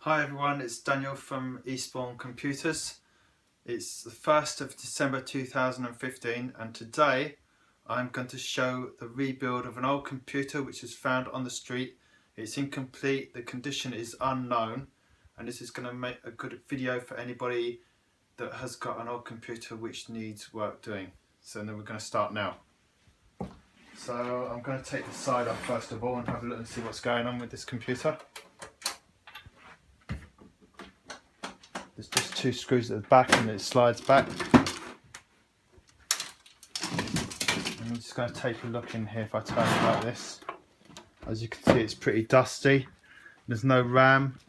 Hi everyone, it's Daniel from Eastbourne Computers. It's the 1st of December 2015 and today I'm going to show the rebuild of an old computer which is found on the street. It's incomplete, the condition is unknown, and this is going to make a good video for anybody that has got an old computer which needs work doing. So then we're going to start now. So I'm going to take the side off first of all and have a look and see what's going on with this computer. There's just two screws at the back and it slides back. I'm just going to take a look in here if I turn it like this. As you can see, it's pretty dusty. There's no RAM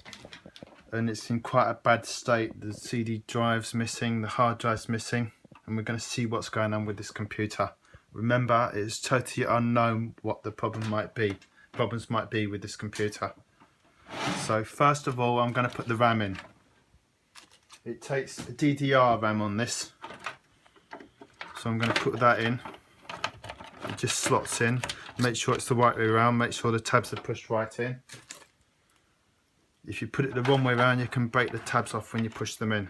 and it's in quite a bad state. The CD drive's missing, the hard drive's missing, and we're going to see what's going on with this computer. Remember, it's totally unknown what the problems might be with this computer. So first of all, I'm going to put the RAM in. It takes a DDR RAM on this, so I'm going to put that in. It just slots in. Make sure it's the right way around, make sure the tabs are pushed right in. If you put it the wrong way around, you can break the tabs off when you push them in.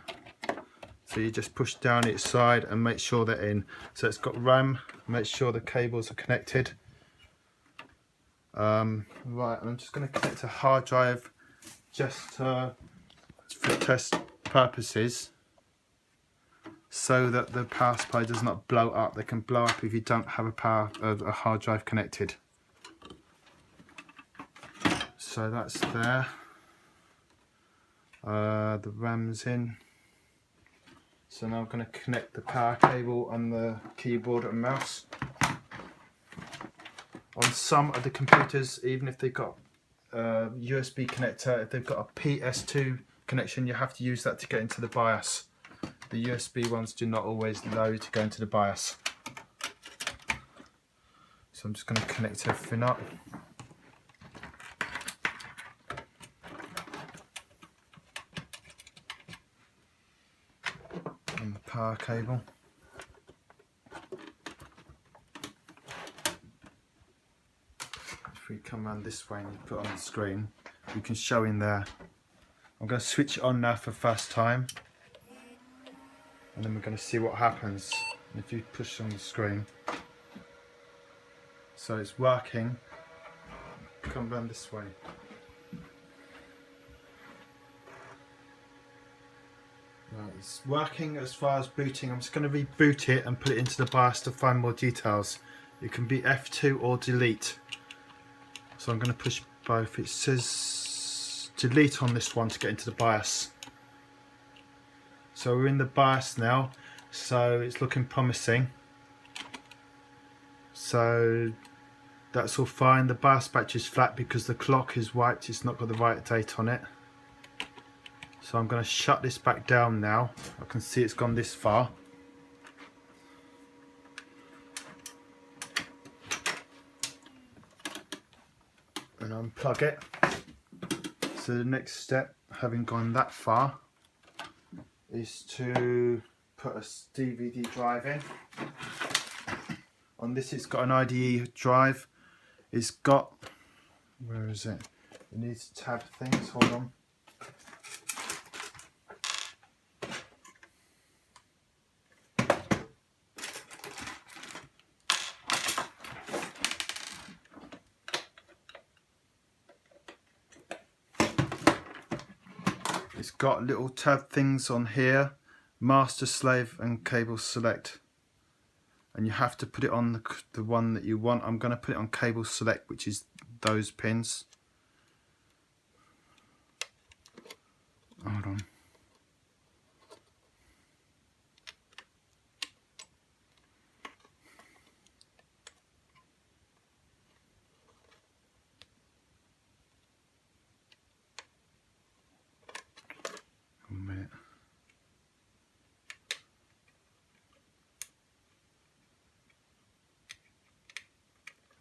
So you just push down each side and make sure they're in. So it's got RAM, make sure the cables are connected. Right, I'm just going to connect a hard drive just for test purposes, so that the power supply does not blow up. They can blow up if you don't have a hard drive connected. So that's there. The RAM's in. So now I'm going to connect the power cable on the keyboard and mouse. On some of the computers, even if they've got a USB connector, if they've got a PS2 connection, you have to use that to get into the BIOS. The USB ones do not always allow you to go into the BIOS. So I'm just going to connect everything up. And the power cable. If we come around this way and you put it on the screen, we can show in there. I'm going to switch it on now for the first time, and then we're going to see what happens. And if you push on the screen, so it's working. Come round this way. Right, it's working as far as booting. I'm just going to reboot it and put it into the BIOS to find more details. It can be F2 or delete. So I'm going to push both. It says delete on this one to get into the BIOS. So we're in the BIOS now, so it's looking promising. So that's all fine. The BIOS battery is flat because the clock is wiped, it's not got the right date on it. So I'm going to shut this back down now. I can see it's gone this far. And unplug it. So the next step, having gone that far, is to put a DVD drive in. On this it's got an IDE drive. It's got, where is it? It needs to tab things, hold on. It's got little tab things on here, master, slave and cable select, and you have to put it on the one that you want. I'm going to put it on cable select, which is those pins. Hold on.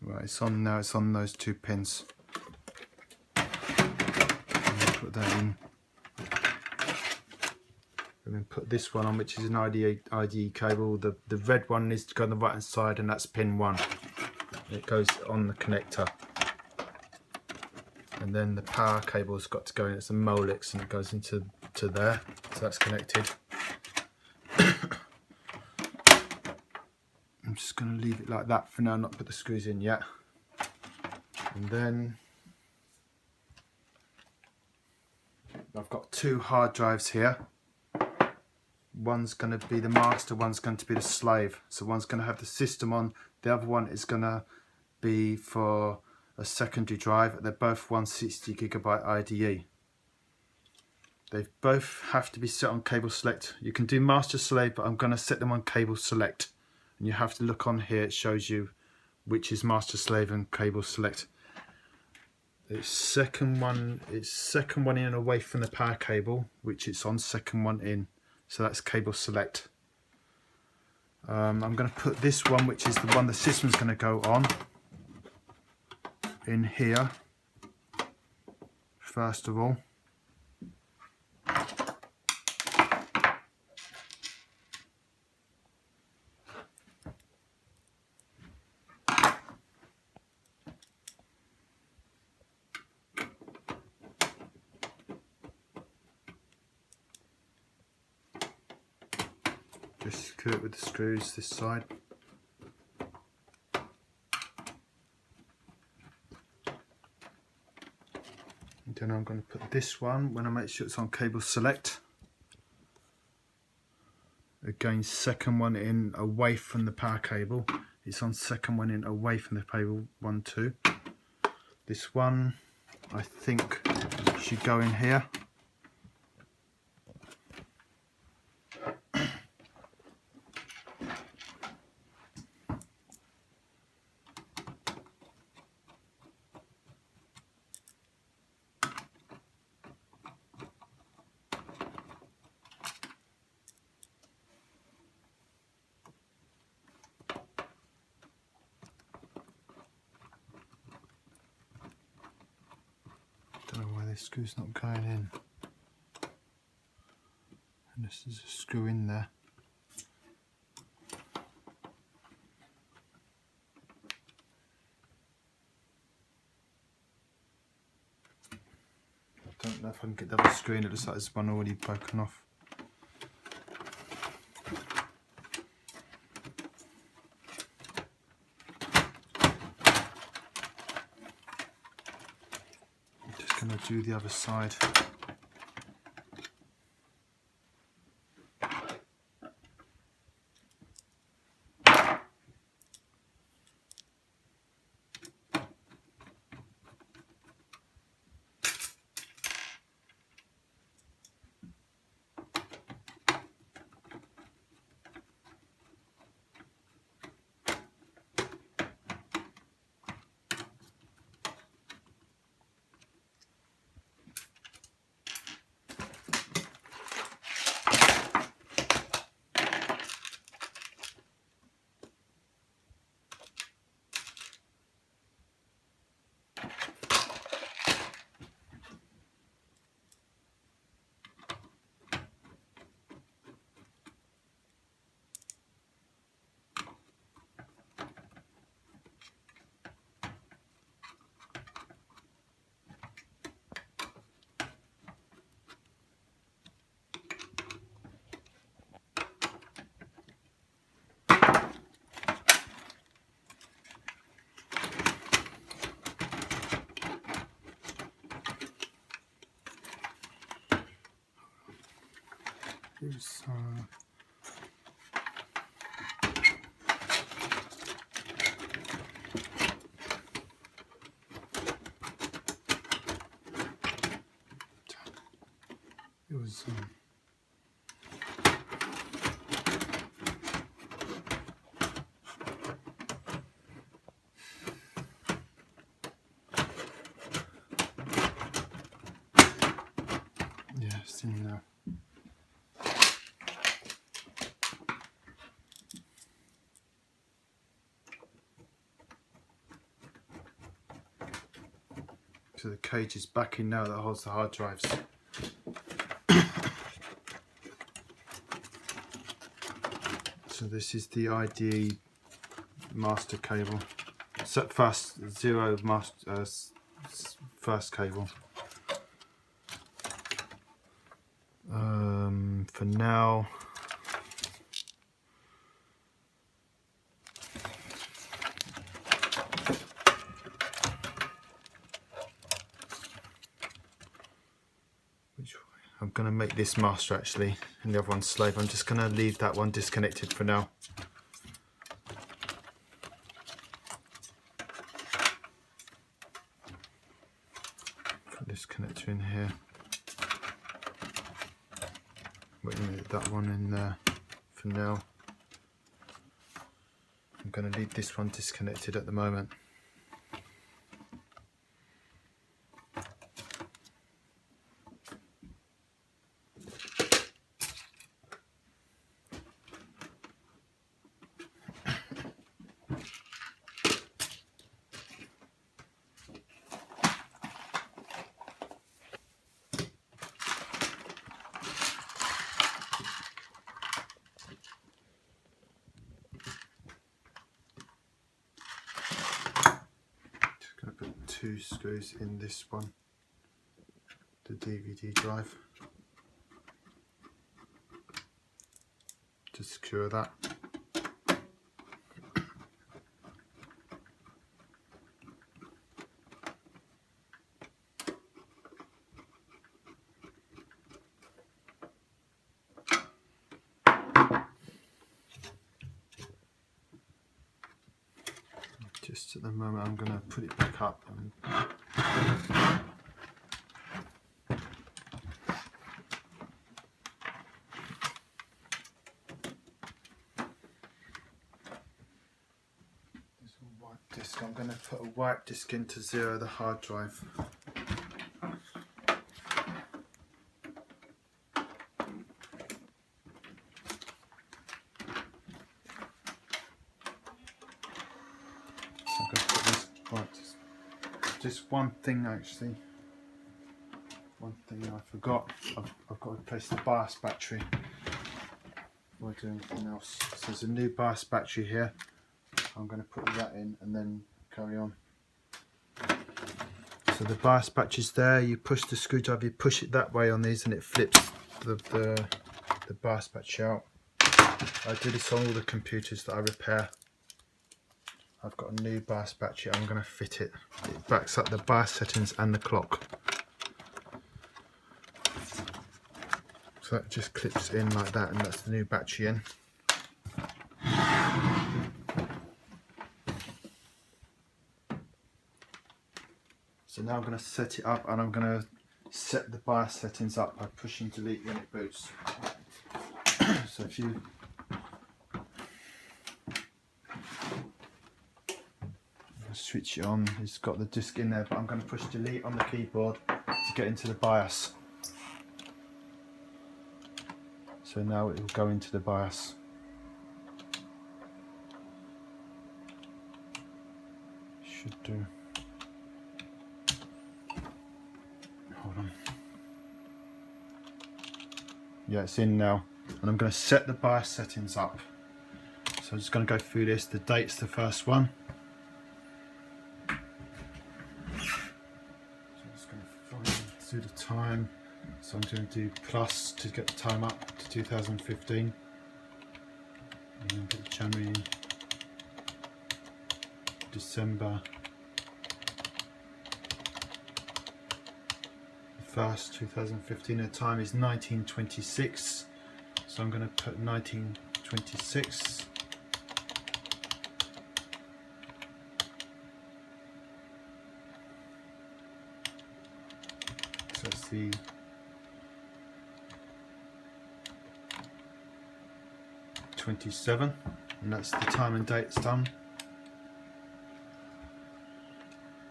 Right, it's on now, it's on those two pins. Put that in. And then put this one on, which is an IDE cable. The red one needs to go on the right hand side, and that's pin 1. It goes on the connector. and then the power cable's got to go in. It's a Molex and it goes into there, so that's connected. I'm just going to leave it like that for now, not put the screws in yet. And then I've got two hard drives here. One's going to be the master, one's going to be the slave. So one's going to have the system on, the other one is going to be for a secondary drive. They're both 160GB IDE. They both have to be set on cable select. You can do master slave, but I'm going to set them on cable select. And you have to look on here, it shows you which is master slave and cable select. It's second one in away from the power cable, which it's on second one in. So that's cable select. I'm going to put this one, which is the one the system's going to go on, in here first of all. Just secure it with the screws this side. And then I'm going to put this one, when I make sure it's on cable select. Again, second one in away from the power cable. It's on second one in away from the cable, 1, 2. This one, I think, should go in here. Don't know why this screw's not going in. And this is a screw in there. I don't know if I can get the other screw in. It looks like there's one already broken off. Going to do the other side. Here's it was yeah, it's in there. So the cage is back in now that holds the hard drives. So this is the IDE master cable. Set fast 0 master first cable. For now, I'm going to make this master actually, and the other one's slave. I'm just going to leave that one disconnected for now. Put this connector in here. Wait, that one in there for now. I'm going to leave this one disconnected at the moment. Two screws in this one, the DVD drive, to secure that. Just at the moment I'm going to put it back up and there's a white disc. I'm going to put a white disc into 0, the hard drive. Just one thing actually, one thing I forgot, I've got to replace the BIOS battery before I do anything else. So there's a new BIOS battery here, I'm going to put that in and then carry on. So the BIOS battery's there, you push the screwdriver, you push it that way on these and it flips the BIOS battery out. I do this on all the computers that I repair. I've got a new BIOS battery, I'm going to fit it. It backs up the BIOS settings and the clock. So that just clips in like that, and that's the new battery in. So now I'm going to set it up, and I'm going to set the BIOS settings up by pushing delete when it boots. So if you switch it on, it's got the disk in there, but I'm going to push delete on the keyboard to get into the BIOS. So now it will go into the BIOS. Should do. Hold on. Yeah, it's in now, and I'm going to set the BIOS settings up. So I'm just going to go through this. The date's the first one. Do the time, so I'm going to do plus to get the time up to 2015, and then put January, December 1st, 2015. The time is 1926, so I'm going to put 1926. So it's the '27, and that's the time and date it's done.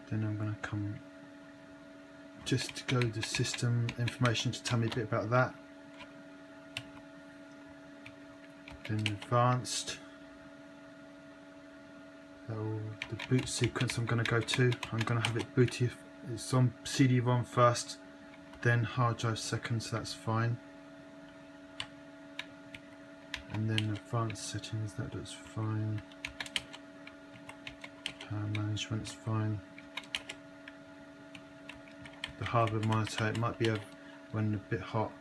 Then I'm going to come just to go to the system information to tell me a bit about that. Then advanced. The boot sequence I'm going to go to. I'm going to have it booted. It's on CD-ROM first, then hard drive second, so that's fine. And then advanced settings, that looks fine. Power management is fine. the hardware monitor. It might be when a bit hot.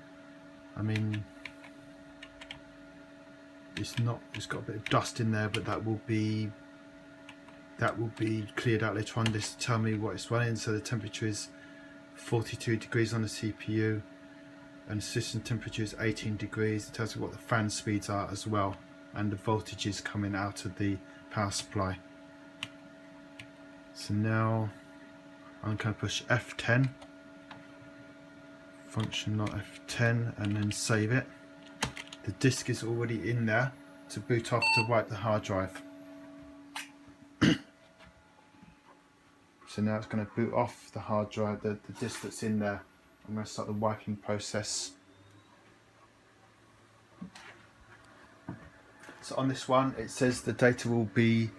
I mean, it's got a bit of dust in there, but that will be cleared out later on. This tell me what it's running. So the temperature is 42 degrees on the CPU, and the system temperature is 18 degrees. It tells you what the fan speeds are as well, and the voltages coming out of the power supply. So now I'm going to push F10, function not F10, and then save it. The disk is already in there to boot off to wipe the hard drive. So now it's going to boot off the hard drive, the disk that's in there. I'm going to start the wiping process. So on this one it says the data will be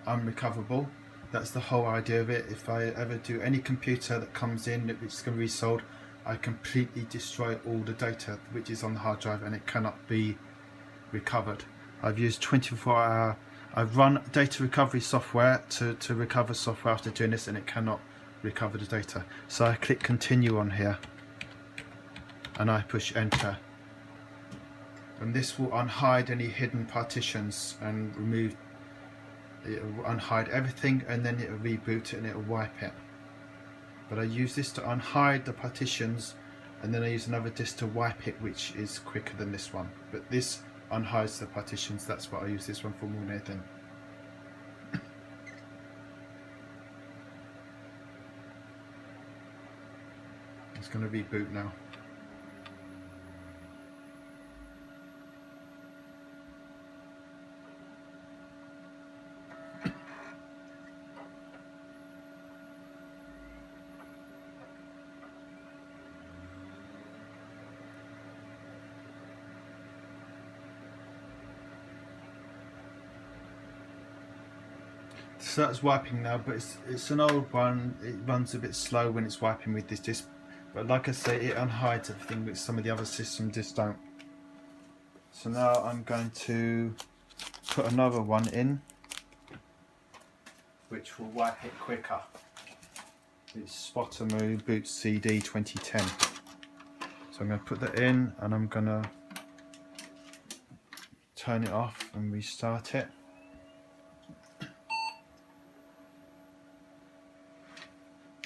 unrecoverable. That's the whole idea of it. If I ever do any computer that comes in which is going to be sold, I completely destroy all the data which is on the hard drive, and it cannot be recovered. I've used 24-hour, I've run data recovery software to recover software after doing this, and it cannot recover the data. So I click continue on here and I push enter, and this will unhide any hidden partitions and remove, it will unhide everything, and then it will reboot it and it will wipe it. But I use this to unhide the partitions, and then I use another disk to wipe it, which is quicker than this one. But this unhides the partitions. That's what I use this one for more than anything. It's going to reboot now. So that's wiping now, but it's an old one. It runs a bit slow when it's wiping with this disk, but like I say, it unhides everything which some of the other system disks don't. So now I'm going to put another one in which will wipe it quicker. It's Spotamu Boot CD 2010. So I'm going to put that in, and I'm going to turn it off and restart it.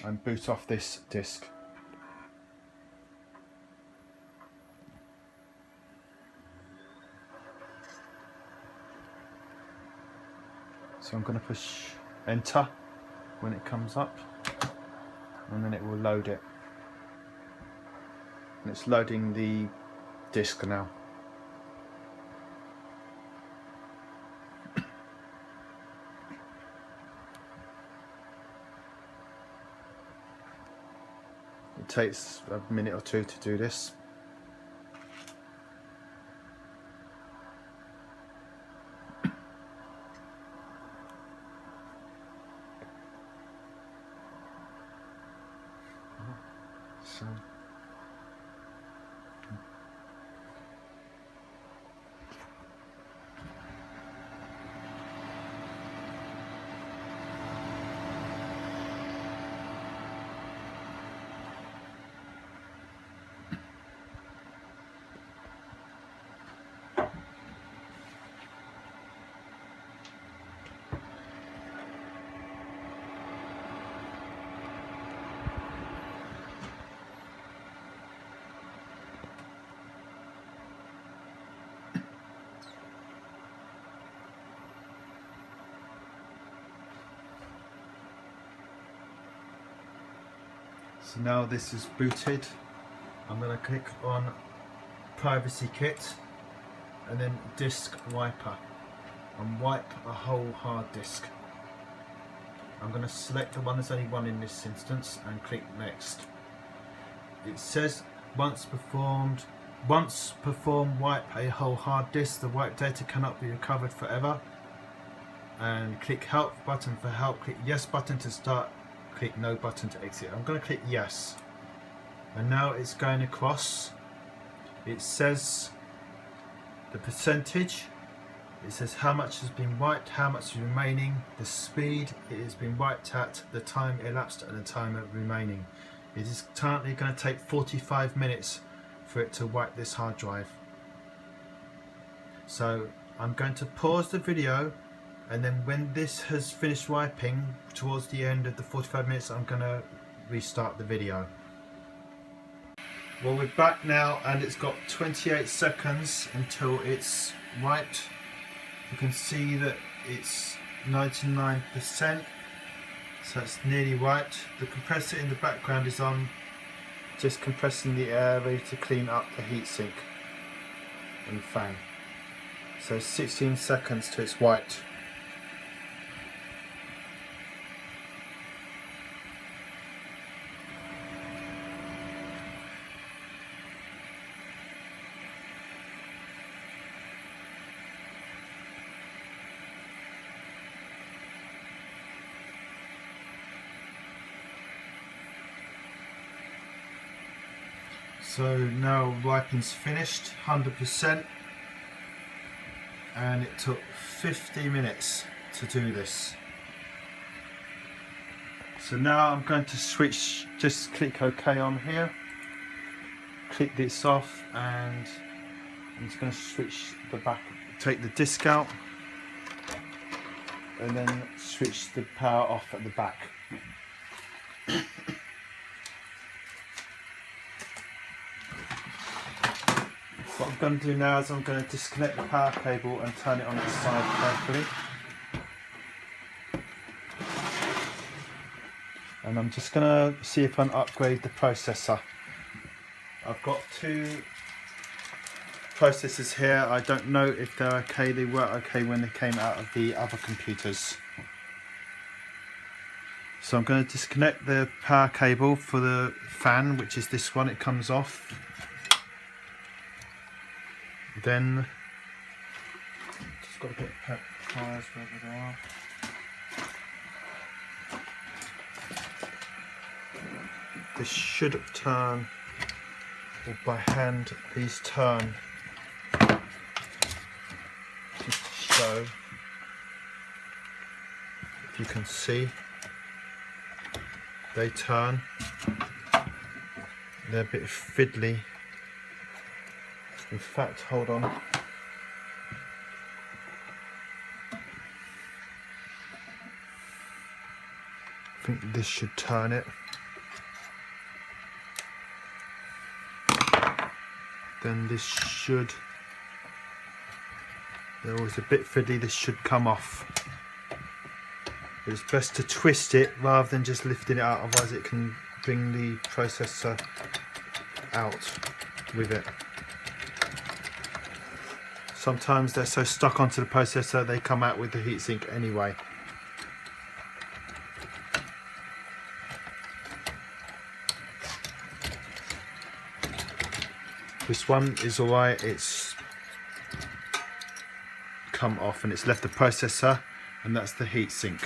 And boot off this disk. So I'm going to push enter when it comes up, and then it will load it. And it's loading the disk now. It takes a minute or two to do this. So So now this is booted. I'm going to click on Privacy Kit and then Disk Wiper and wipe a whole hard disk. I'm going to select the one, there's only one in this instance, and click Next. It says once performed wipe a whole hard disk, the wiped data cannot be recovered forever. And click Help button for help, click Yes button to start, click No button to exit. I'm going to click Yes, and now it's going across. It says the percentage, it says how much has been wiped, how much is remaining, the speed it has been wiped at, the time elapsed and the time remaining. It is currently going to take 45 minutes for it to wipe this hard drive. So I'm going to pause the video, and then when this has finished wiping towards the end of the 45 minutes, I'm going to restart the video. Well, we're back now, and it's got 28 seconds until it's wiped. You can see that it's 99%, so it's nearly wiped. The compressor in the background is on, just compressing the air, ready to clean up the heatsink and fan. So 16 seconds till it's wiped. So now wiping's finished, 100%, and it took 50 minutes to do this. So now I'm going to switch, just click OK on here, click this off, and I'm just going to switch the back, take the disc out, and then switch the power off at the back. What I'm going to do now is I'm going to disconnect the power cable and turn it on its side carefully. And I'm just going to see if I can upgrade the processor. I've got two processors here. I don't know if they're okay. They were okay when they came out of the other computers. So I'm going to disconnect the power cable for the fan, which is this one. It comes off. Then just got to get pliers wherever they are. This should turn, or by hand these turn, just to show if you can see, they turn. They're a bit fiddly. In fact, hold on. I think this should turn it. Then this should, they're always a bit fiddly, this should come off. But it's best to twist it rather than just lifting it out, otherwise it can bring the processor out with it. Sometimes they're so stuck onto the processor they come out with the heatsink anyway. This one is alright, it's come off and it's left the processor, and that's the heatsink.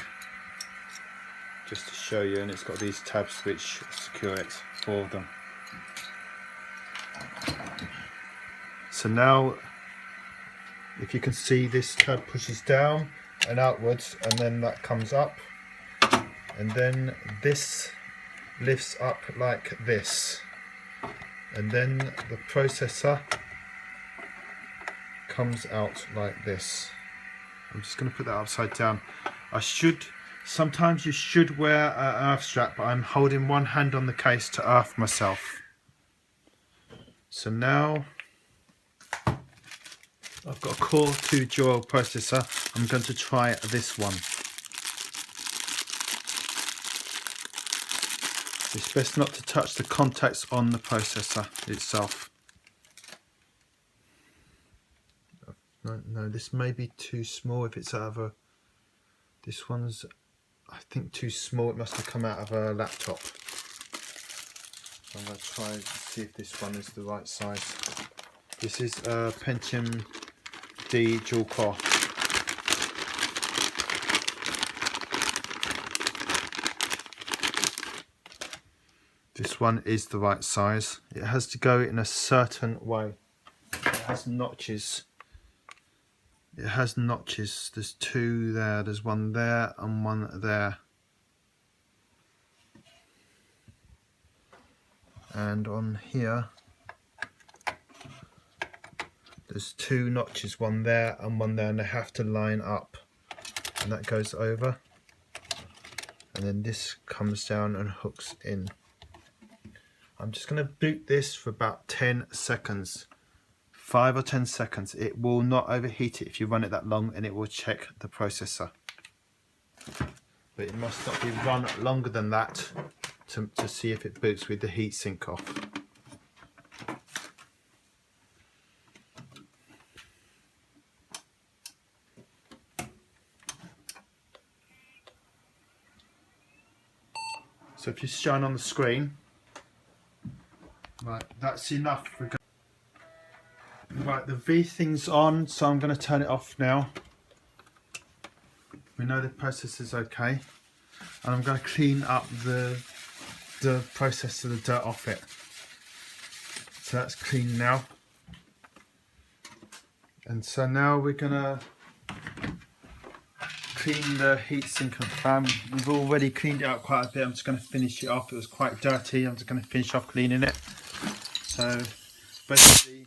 Just to show you, and it's got these tabs which secure it, 4 of them. So now, if you can see, this tab pushes down and outwards, and then that comes up, and then this lifts up like this, and then the processor comes out like this. I'm just going to put that upside down. Sometimes you should wear an earth strap, but I'm holding one hand on the case to earth myself. So now I've got a Core 2 dual processor. I'm going to try this one. It's best not to touch the contacts on the processor itself. No, this may be too small if it's out of a... This one's, I think, too small. It must have come out of a laptop. So I'm going to try to see if this one is the right size. This is a Pentium D dual core. This one is the right size. It has to go in a certain way. It has notches. It has notches. There's 2 there. There's 1 there and 1 there. and on here there's two notches, one there and one there, and they have to line up, and that goes over, and then this comes down and hooks in. I'm just going to boot this for about 10 seconds, 5 or 10 seconds. It will not overheat it if you run it that long, and it will check the processor, but it must not be run longer than that to see if it boots with the heatsink off. So if you're shown on the screen, right, that's enough. Right, the V thing's on, so I'm going to turn it off now. We know the processor's okay, and I'm going to clean up the processor, the dirt off it. So that's clean now, and so now we're going to clean the heatsink and fan. We've already cleaned it out quite a bit. I'm just going to finish it off. It was quite dirty. I'm just going to finish off cleaning it. So basically,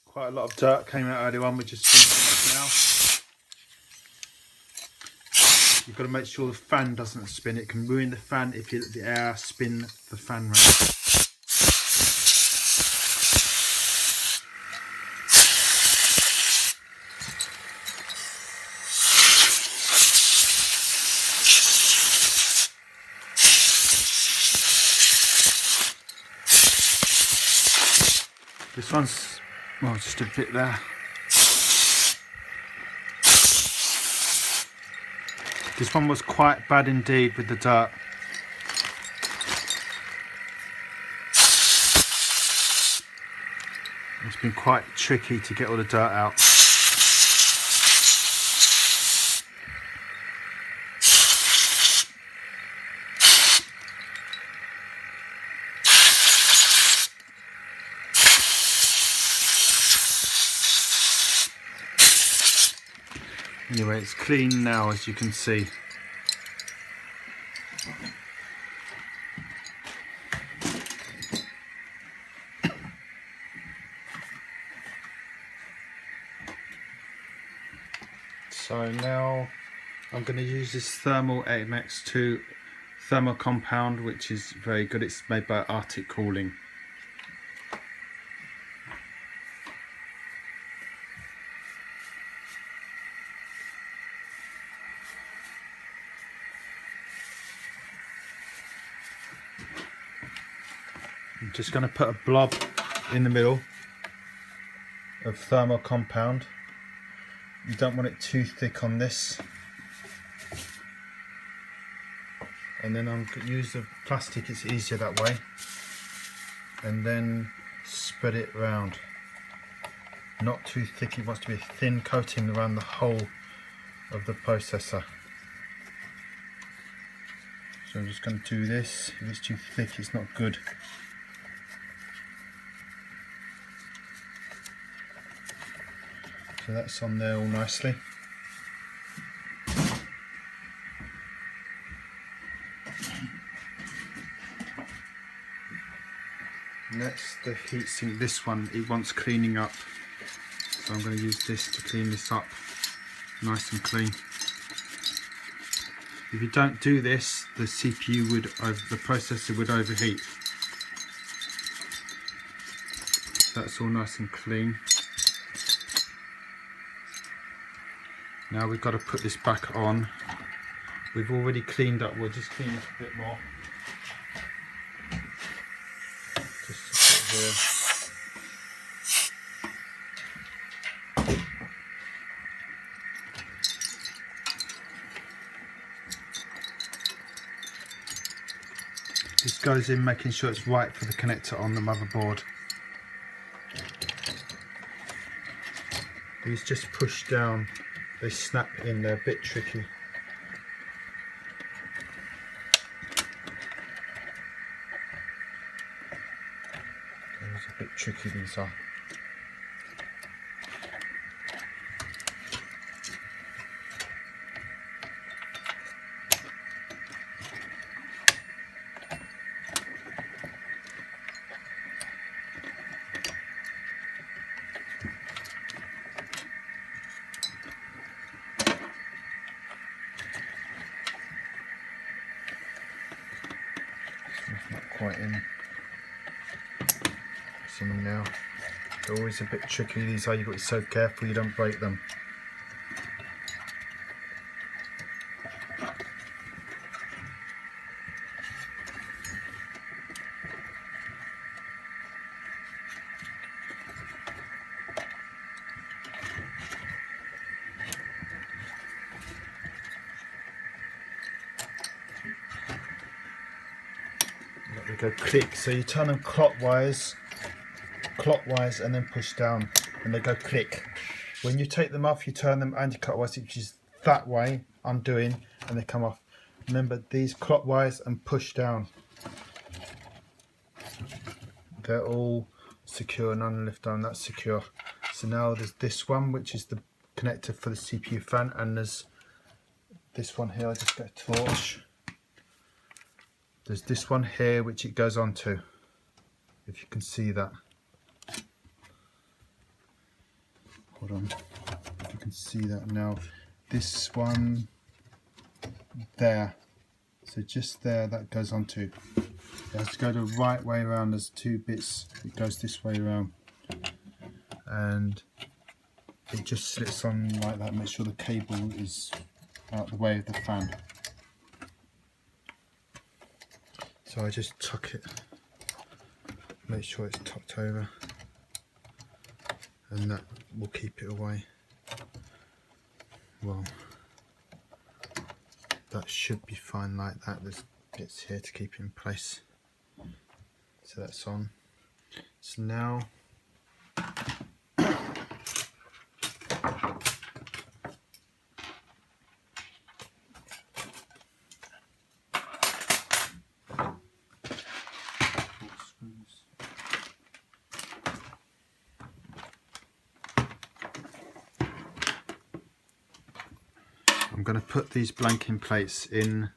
quite a lot of dirt came out earlier on. We're just cleaning it up now. You've got to make sure the fan doesn't spin. It can ruin the fan if you let the air spin the fan round. This one's, well, just a bit there. This one was quite bad indeed with the dirt. It's been quite tricky to get all the dirt out. Anyway, it's clean now, as you can see. So now I'm going to use this thermal AMX2 thermal compound, which is very good. It's made by Arctic Cooling. I'm just going to put a blob in the middle of thermal compound. You don't want it too thick on this. And then I'm going to use the plastic, it's easier that way. And then spread it around. Not too thick, it wants to be a thin coating around the whole of the processor. So I'm just going to do this. If it's too thick, it's not good. So that's on there all nicely. Next, the heatsink. This one, it wants cleaning up. So I'm going to use this to clean this up nice and clean. If you don't do this, the CPU would, the processor would overheat. So that's all nice and clean. Now we've got to put this back on. We've already cleaned up, we'll just clean it a bit more. Just here. This goes in making sure it's right for the connector on the motherboard. These just push down. They snap in, they're a bit tricky. It's a bit tricky, these are. point in some now. They're always a bit tricky, these are, you've got to be so careful you don't break them. Let me go click, so you turn them clockwise and then push down and they go click. When you take them off, you turn them anti-clockwise, which is that way, undoing, and they come off. Remember, these clockwise and push down. They're all secure, none lift down, that's secure. So now there's this one, which is the connector for the CPU fan, and there's this one here. I just got a torch. There's this one here, which it goes onto, if you can see that. Hold on, if you can see that now. This one there, so just there, that goes onto. It has to go the right way around. There's two bits, it goes this way around, and it just slits on like that. Make sure the cable is out the way of the fan. So I just tuck it, make sure it's tucked over, and that will keep it away. Well, that should be fine like that. There's bits here to keep it in place. So that's on. So now I'm going to put these blanking plates in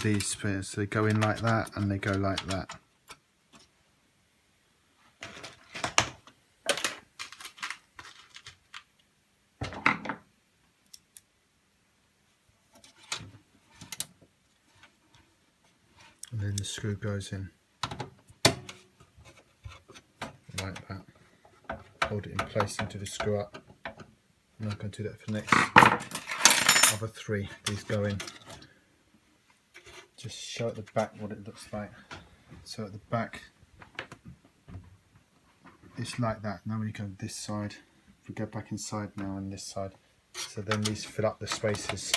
these spheres, so they go in like that and they go like that. And then the screw goes in like that. Hold it in place until the screw up. I'm not going to do that for the next other three. These go in. Just show at the back what it looks like. So at the back, it's like that. Now we go this side. If we go back inside now on this side, so then these fill up the spaces.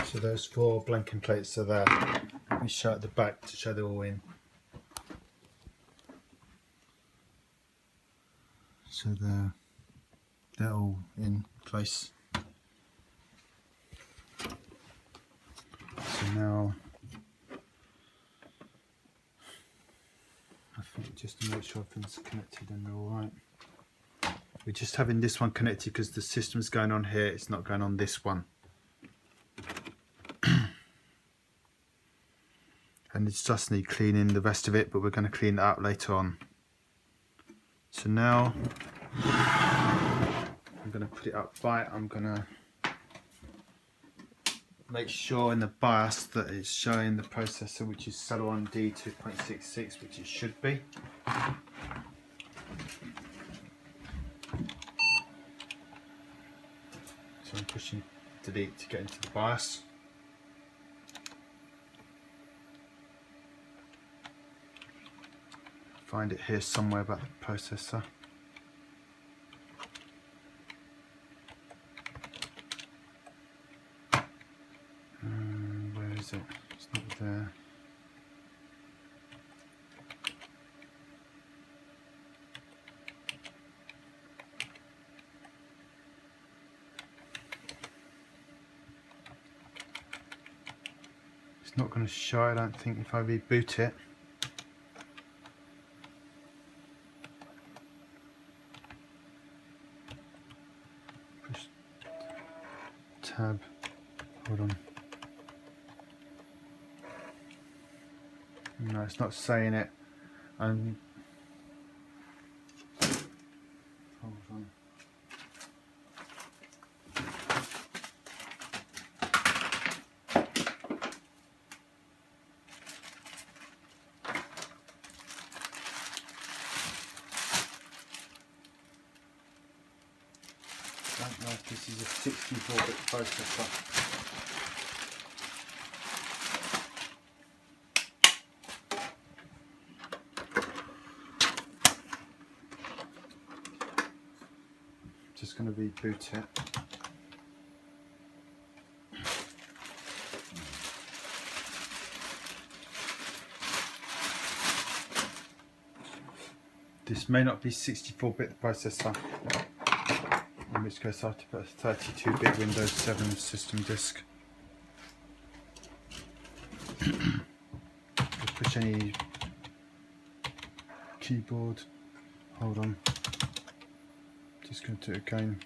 So those four blanking plates are there. Let me show at the back to show they're all in. So they're all in place. So now I think just to make sure everything's connected and they're alright. We're just having this one connected because the system's going on here, it's not going on this one. And it's just need cleaning the rest of it, but we're going to clean it up later on. So now I'm going to put it up right. I'm going to make sure in the BIOS that it's showing the processor, which is Celeron D2.66, which it should be. So I'm pushing delete to get into the BIOS. Find it here somewhere about the processor. Where is it? It's not there. It's not going to show, I don't think, if I reboot it. Push tab, hold on. No, it's not saying it. Hold on. I don't know if this is a 64-bit processor. Just going to reboot it. This may not be 64-bit processor, in which case I have to put a 32-bit Windows 7 system disk. Push any keyboard. Hold on. Just going to do it again.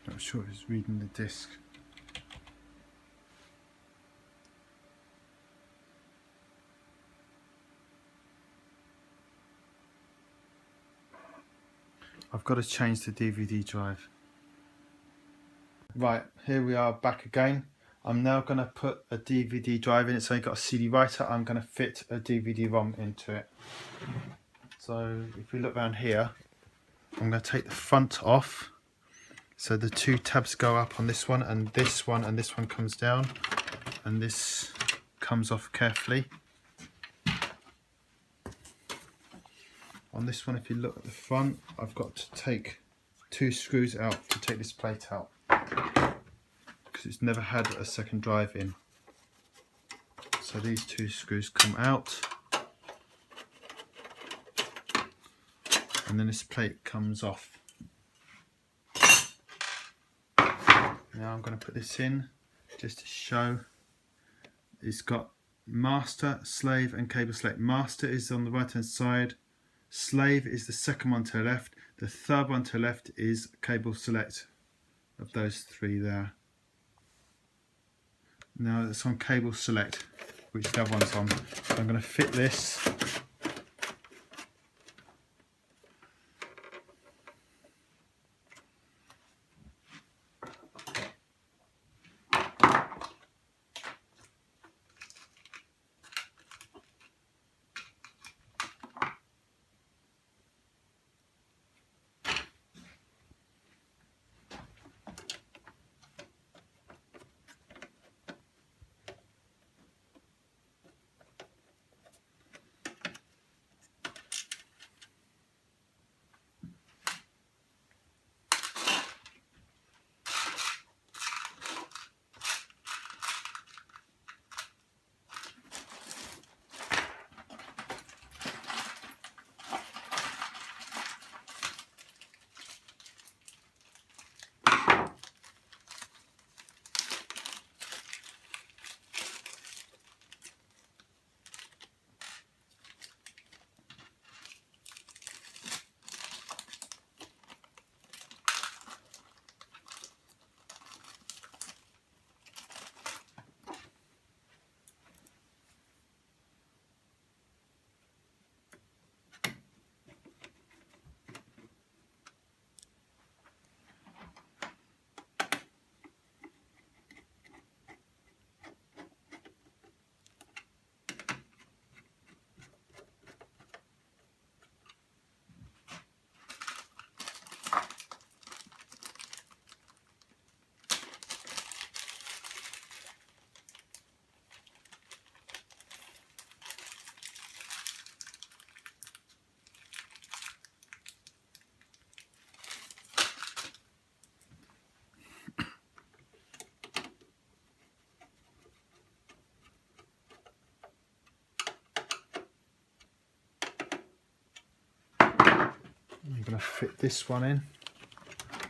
Not sure if it's reading the disk. I've got to change the DVD drive. Right, here we are back again. I'm now going to put a DVD drive in. It's only got a CD writer. I'm going to fit a DVD-ROM into it. So if we look around here, I'm going to take the front off. So the two tabs go up on this one, and this one comes down, and this comes off carefully. On this one, if you look at the front, I've got to take two screws out to take this plate out, because it's never had a second drive in. So these two screws come out, and then this plate comes off. Now I'm going to put this in just to show. It's got master, slave and cable select. Master is on the right hand side. Slave is the second one to the left. The third one to the left is cable select, of those three there. Now it's on cable select, which the other one's on. So I'm going to fit this. going to fit this one in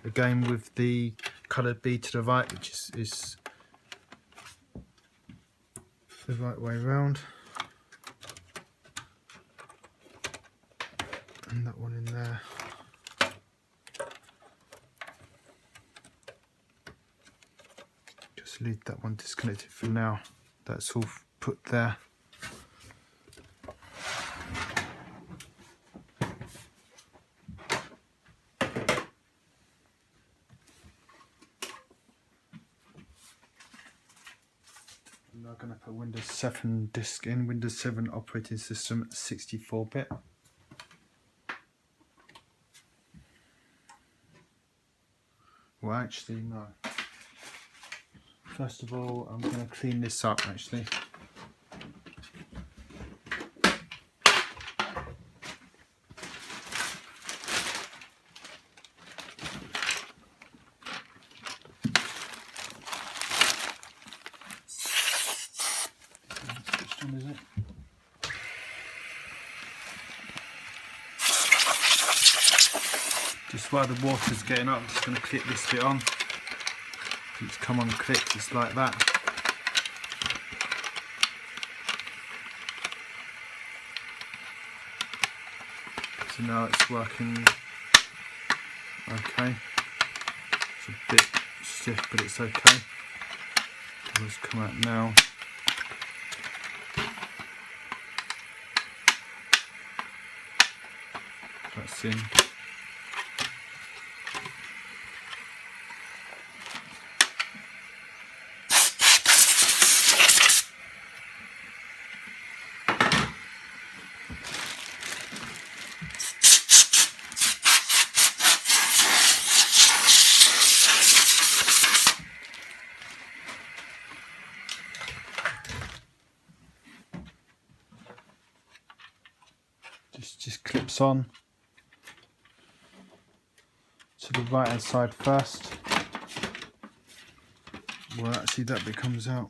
again with the coloured bead to the right, which is the right way round, and that one in there. Just leave that one disconnected for now. That's all put there. I'm now going to put Windows 7 disk in, Windows 7 operating system 64-bit. Well, actually, no. First of all, I'm going to clean this up actually. Which one is it? Just while the water's getting up, I'm just going to clip this bit on. It's come on clipped just like that. So now it's working okay. It's a bit stiff, but it's okay. Let's come out now. That's in. Just clips on to the right hand side first. Well, actually that bit comes out.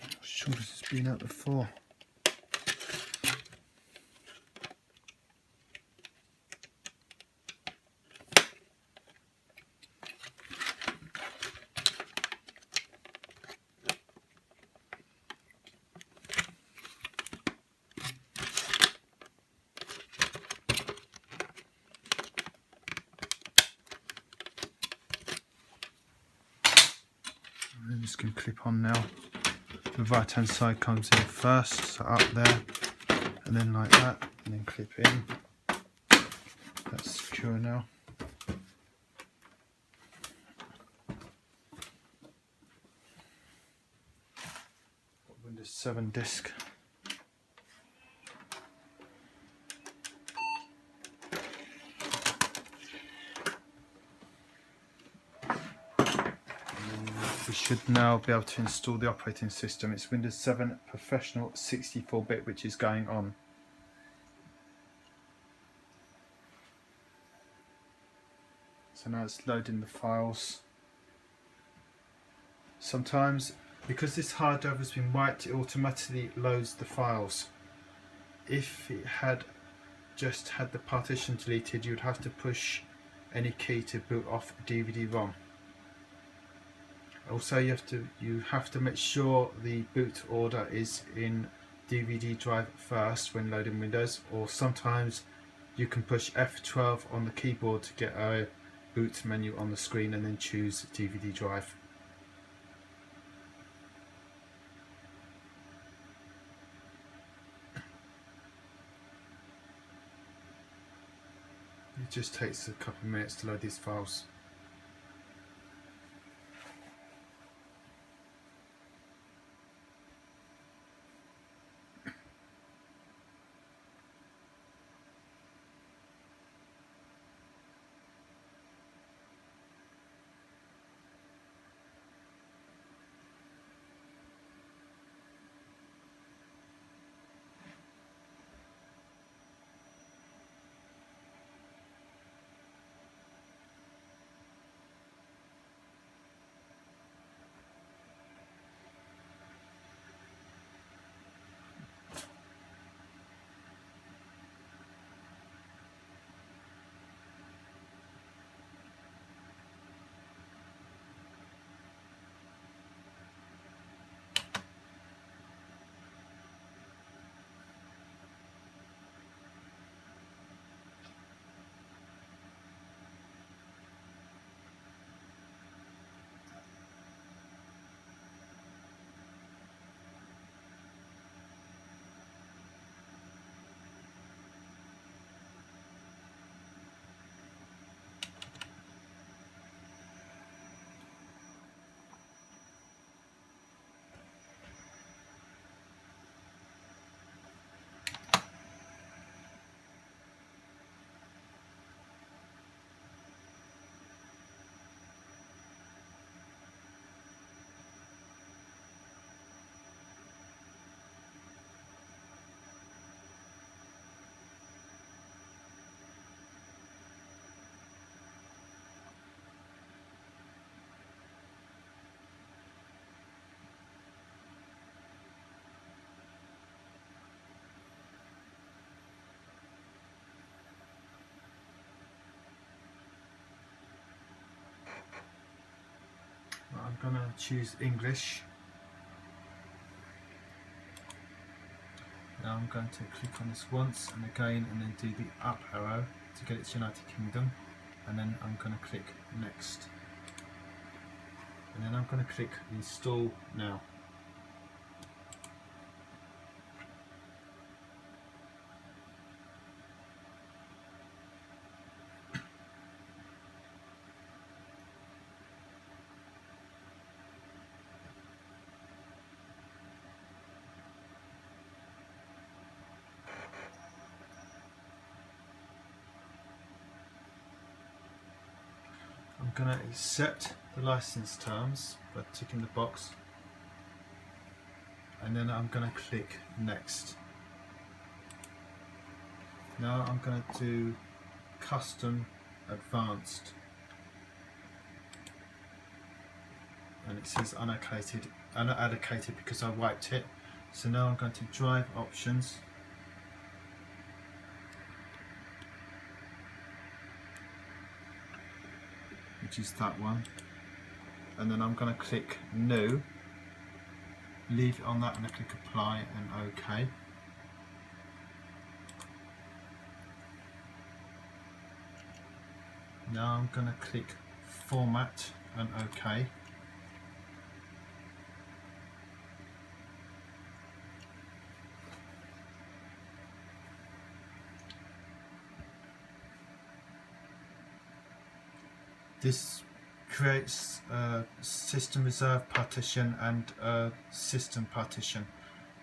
I'm sure this has been out before. And this can clip on now. The right hand side comes in first, so up there, and then like that, and then clip in. That's secure now. Windows 7 disk. We should now be able to install the operating system. It's Windows 7 Professional 64-bit, which is going on. So now it's loading the files. Sometimes, because this hard drive has been wiped, it automatically loads the files. If it had just had the partition deleted, you'd have to push any key to boot off DVD-ROM. Also, you have to make sure the boot order is in DVD drive first when loading Windows, or sometimes you can push F12 on the keyboard to get a boot menu on the screen and then choose DVD drive. It just takes a couple of minutes to load these files. I'm going to choose English. Now I'm going to click on this once and again, and then do the up arrow to get it to United Kingdom, and then I'm going to click next, and then I'm going to click install now. I'm going to accept the license terms by ticking the box, and then I'm going to click next. Now I'm going to do custom advanced, and it says unallocated because I wiped it. So now I'm going to drive options, which is that one, and then I'm going to click new, leave it on that, and I click apply and OK. Now I'm going to click format and OK. This creates a system reserve partition and a system partition.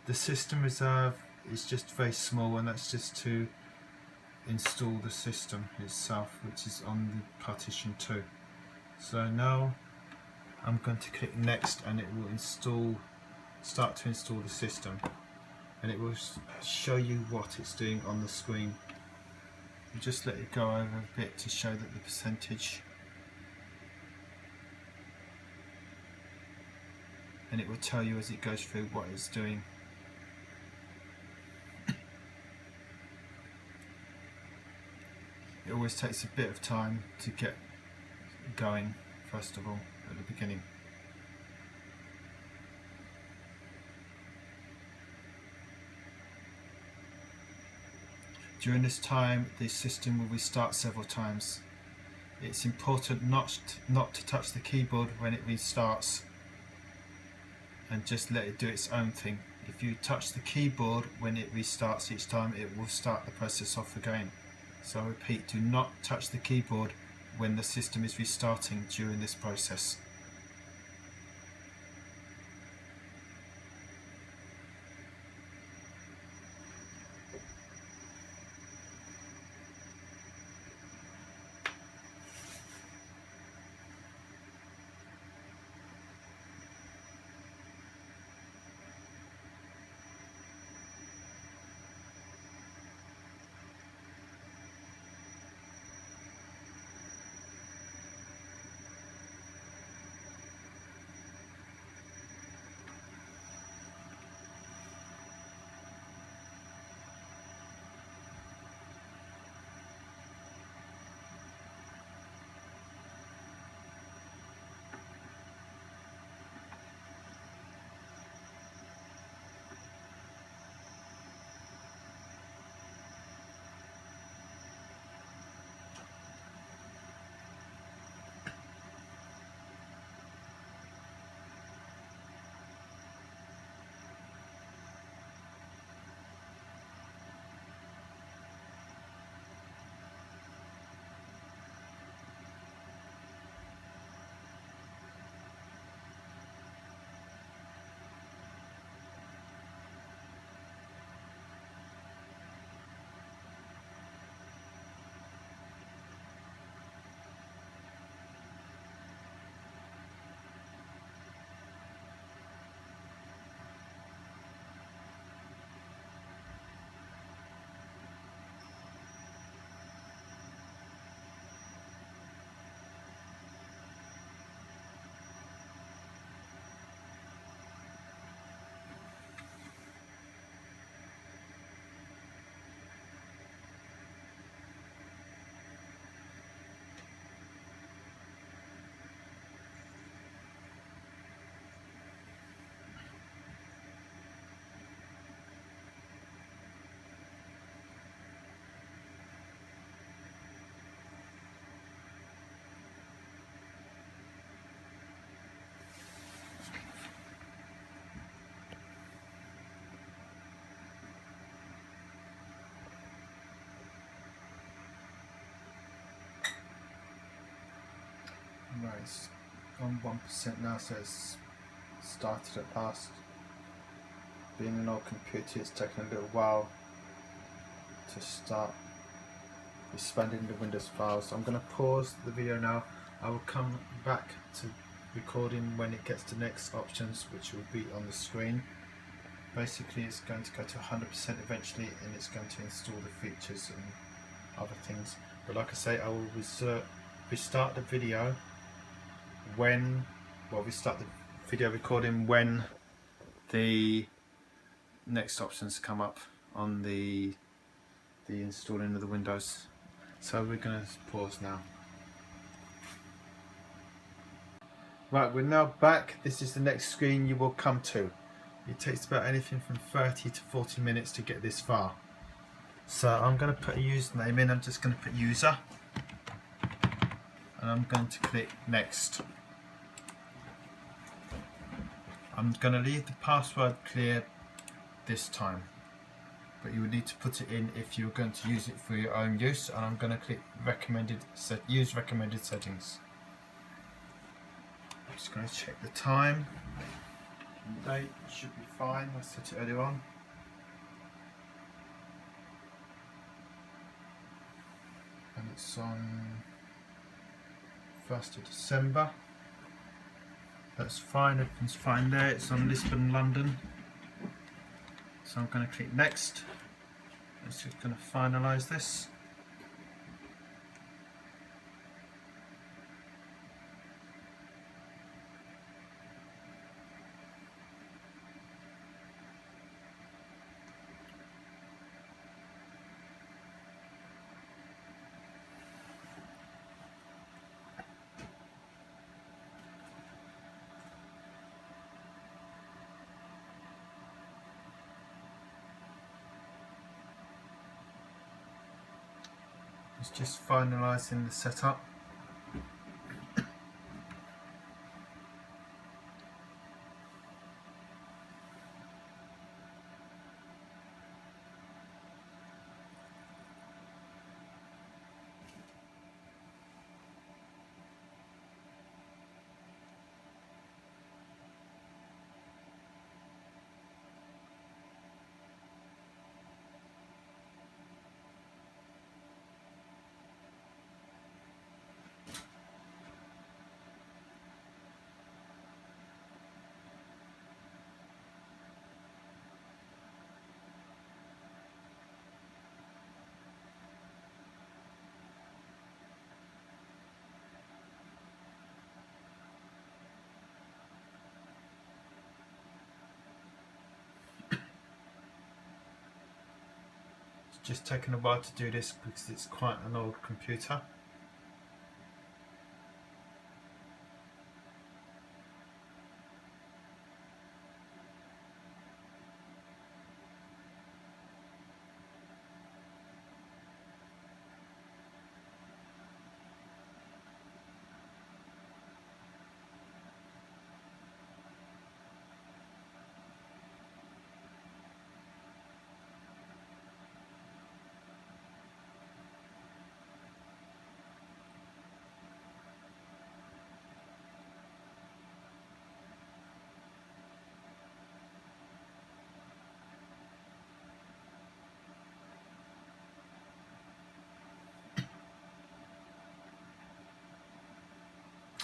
The system reserve is just very small, and that's just to install the system itself, which is on the partition 2. So now I'm going to click next, and it will start to install the system, and it will show you what it's doing on the screen. You just let it go over a bit to show that the percentage, and it will tell you as it goes through what it's doing. It always takes a bit of time to get going, first of all, at the beginning. During this time, the system will restart several times. It's important not to touch the keyboard when it restarts, and just let it do its own thing. If you touch the keyboard when it restarts each time, it will start the process off again. So I repeat, do not touch the keyboard when the system is restarting during this process. Right, it's on 1% now, so it's started at last. Being an old computer, it's taken a little while to start expanding the Windows files. I'm going to pause the video now. I will come back to recording when it gets to next options, which will be on the screen. Basically, it's going to go to 100% eventually, and it's going to install the features and other things. But like I say, I will restart the video when, well, we start the video recording when the next options come up on the installing of the Windows. So we're going to pause now. Right, we're now back. This is the next screen you will come to. It takes about anything from 30 to 40 minutes to get this far. So I'm going to put a username in. I'm just going to put user, and I'm going to click next. I'm going to leave the password clear this time, but you would need to put it in if you're going to use it for your own use. And I'm going to click use recommended settings. I'm just going to check the time. Date should be fine. I set it earlier on. And it's on 1st of December. That's fine, everything's fine there. It's on Eastbourne, London. So I'm going to click next. It's just going to finalise this. It's just finalising the setup. Just taking a while to do this because it's quite an old computer.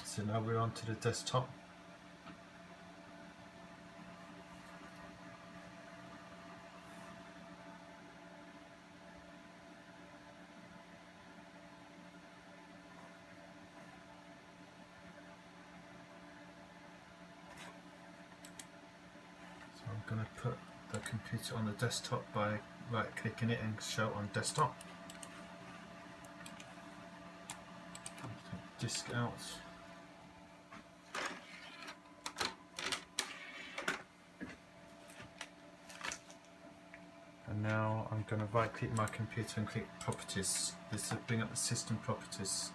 So now we're on to the desktop. So I'm going to put the computer on the desktop by right clicking it and show on desktop. Take disk out. And now I'm going to right click my computer and click properties. This will bring up the system properties.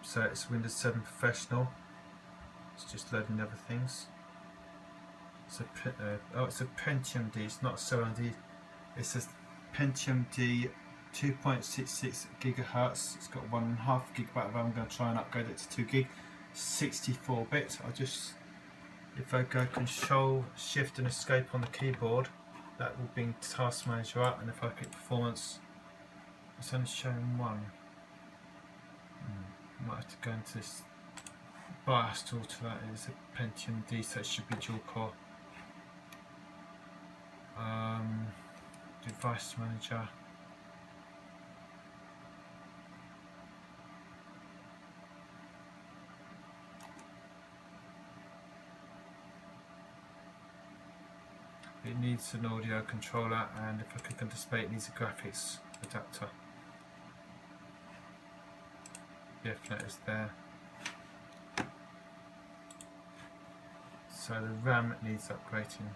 So it's Windows 7 Professional. It's just loading other things. It's a Pentium D. It's not a Celeron D. It says Pentium D 2.66 gigahertz. It's got 1.5 gigabyte of RAM. I'm going to try and upgrade it to 2 gig. 64 bits. If I go Control, Shift and Escape on the keyboard, that will bring Task Manager up, and if I click Performance, it's only showing one. Might have to go into this BIOS to alter that. It's a Pentium D, so it should be dual core. Device Manager. It needs an audio controller, and if I click on display, it needs a graphics adapter. The Ethernet is there. So the RAM needs upgrading.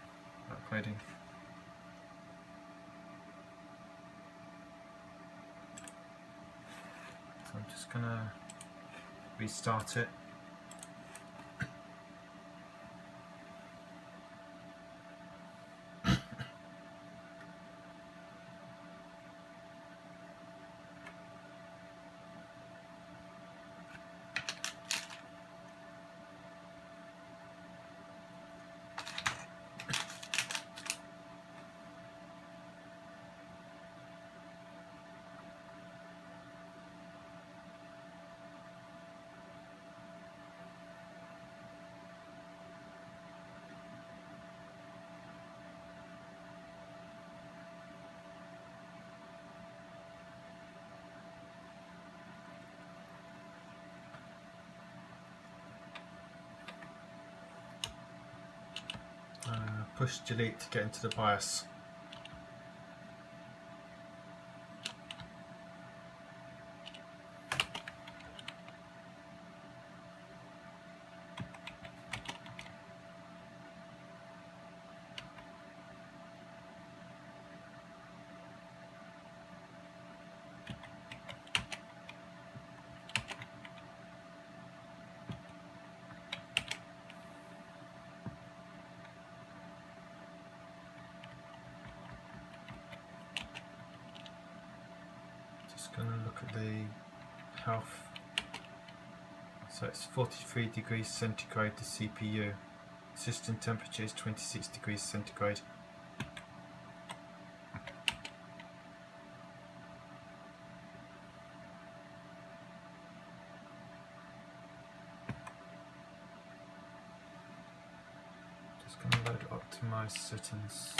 So I'm just gonna restart it. Push delete to get into the BIOS. Going to look at the health. So it's 43 degrees centigrade the CPU. System temperature is 26 degrees centigrade. Just going to load optimized settings.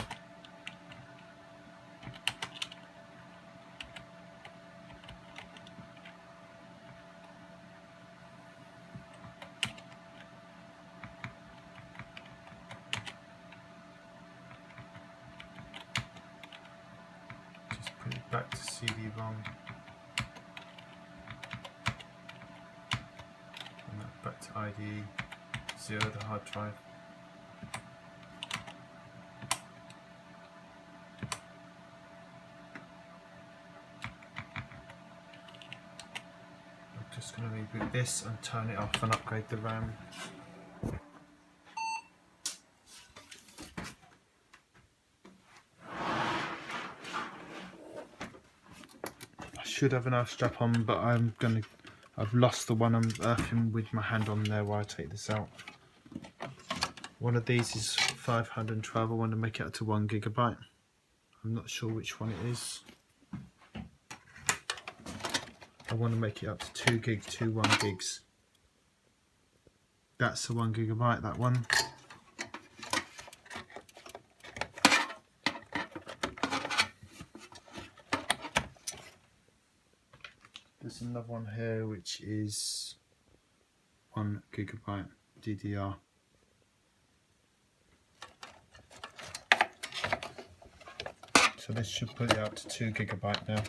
Back to CD-ROM, and back to IDE, 0 the hard drive. I'm just going to reboot this and turn it off and upgrade the RAM. Should have enough strap on, but I've lost the one I'm earthing with my hand on there while I take this out. One of these is 512. I want to make it up to 1 gigabyte. I'm not sure which one it is. I want to make it up to 2 gig, 1 gigs. That's the 1 gigabyte, that one. There's another one here which is 1 gigabyte DDR. So this should put it up to 2 gigabyte now.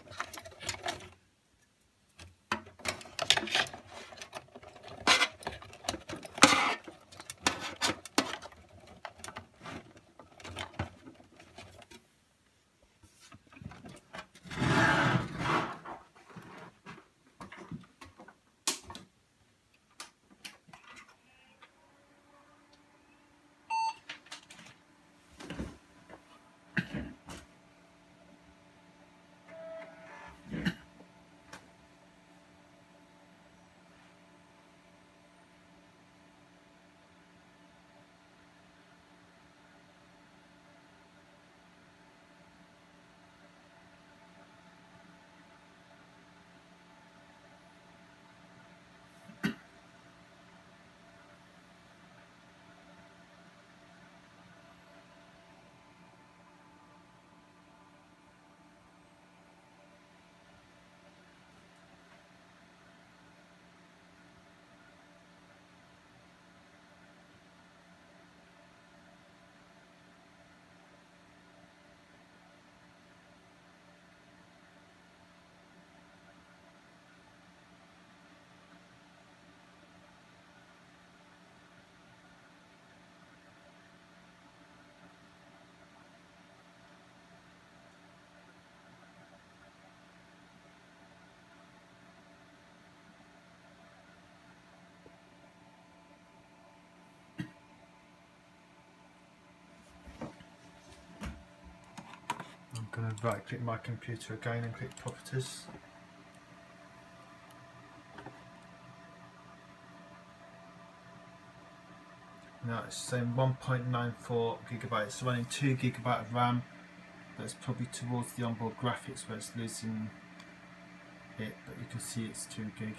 going to right click my computer again and click properties. Now it's saying 1.94 gigabytes, it's running 2 gigabyte of RAM. That's probably towards the onboard graphics where it's losing it, but you can see it's 2 gig.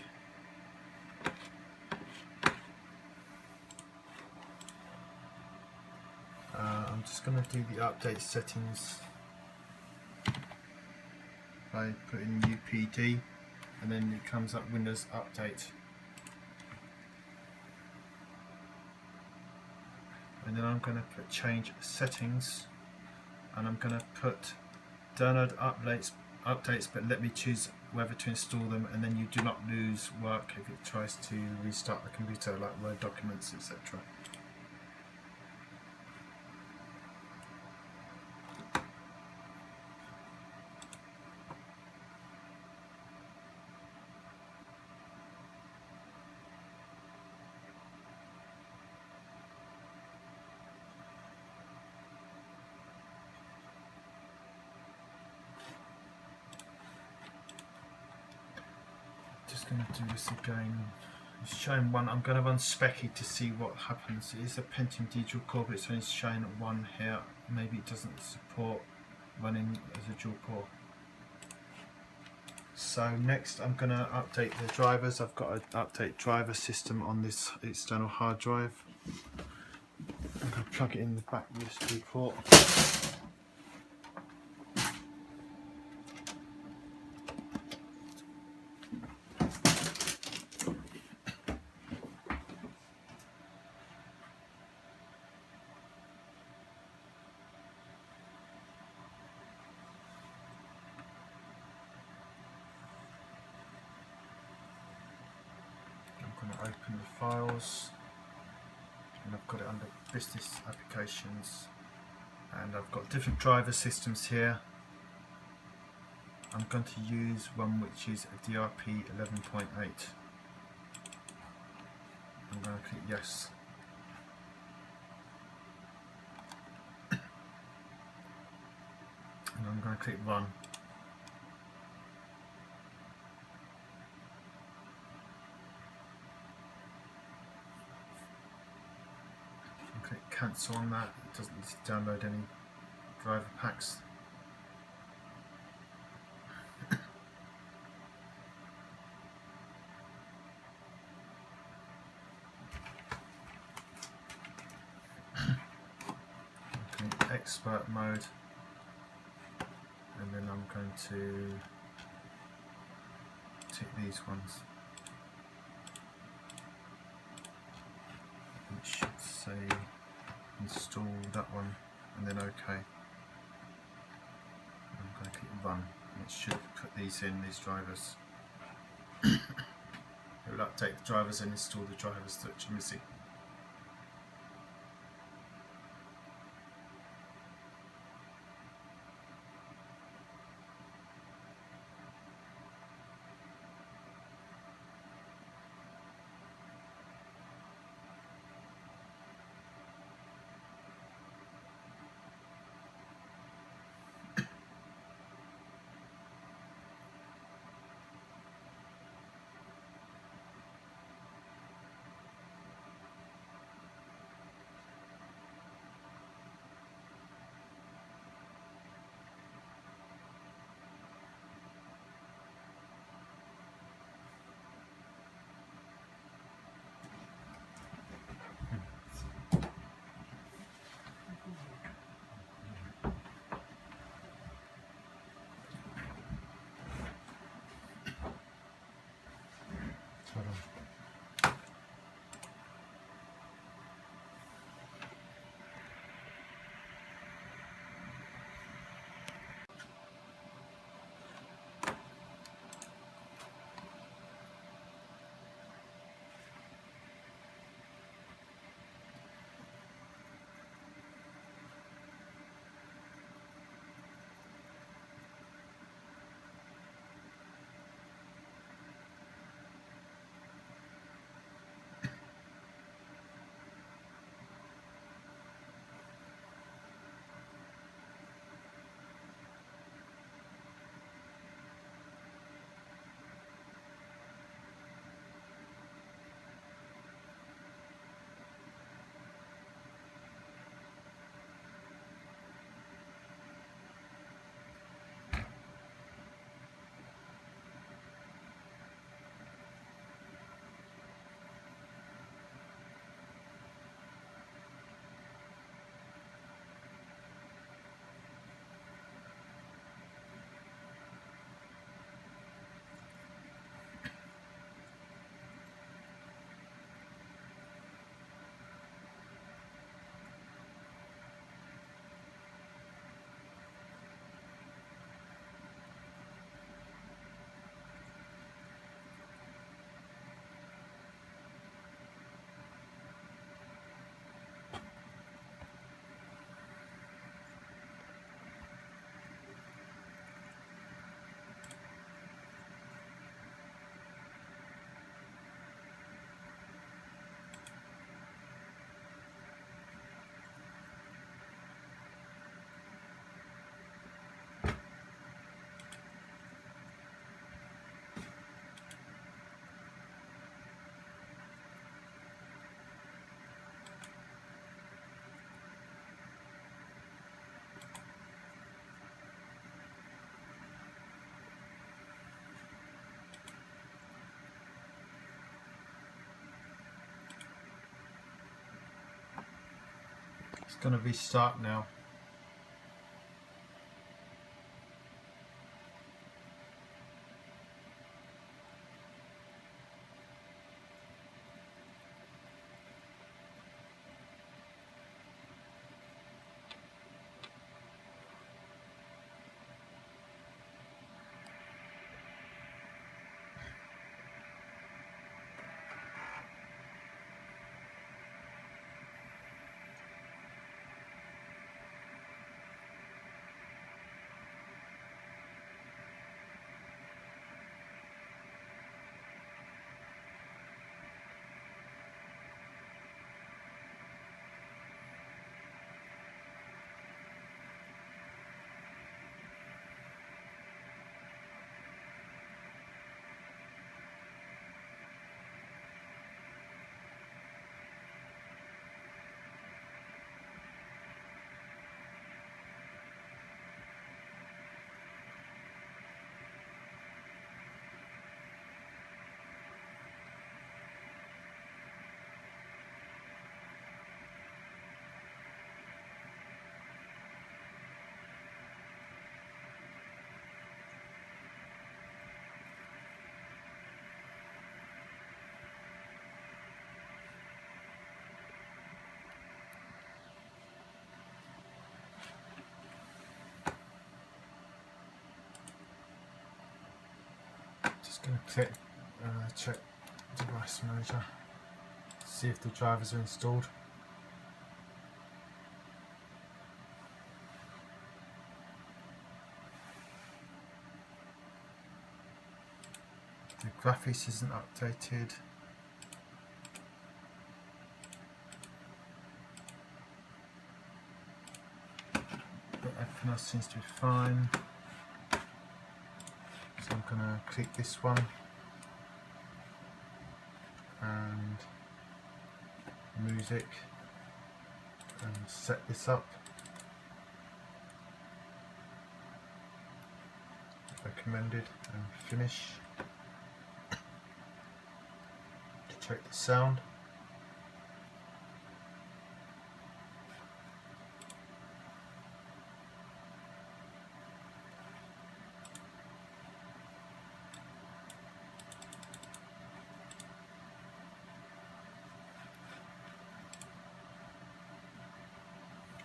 I'm just going to do the update settings by putting UPD, and then it comes up Windows Update. And then I'm going to put change settings, and I'm going to put download updates, but let me choose whether to install them, and then you do not lose work if it tries to restart the computer, like Word documents, etc. Just going to do this again. It's showing one. I'm going to run Specky to see what happens. It is a Pentium digital core, but it's only showing one here. Maybe it doesn't support running as a dual core. So next I'm going to update the drivers. I've got an update driver system on this external hard drive. I'm going to plug it in the back USB port. I'm going to open the files, and I've got it under business applications, and I've got different driver systems here. I'm going to use one which is a DRP 11.8. I'm going to click yes. And I'm going to click run. And click cancel on that. It doesn't need to download any driver packs. Expert mode, and then I'm going to tick these ones. It should say install that one, and then OK. I'm going to click run, and it should put these drivers. It will update the drivers and install the drivers that you're missing. going to restart now. Just going to click check device manager, see if the drivers are installed. The graphics isn't updated. But everything else seems to be fine. So I'm going to click this one and music and set this up. Recommended and finish. To check the sound.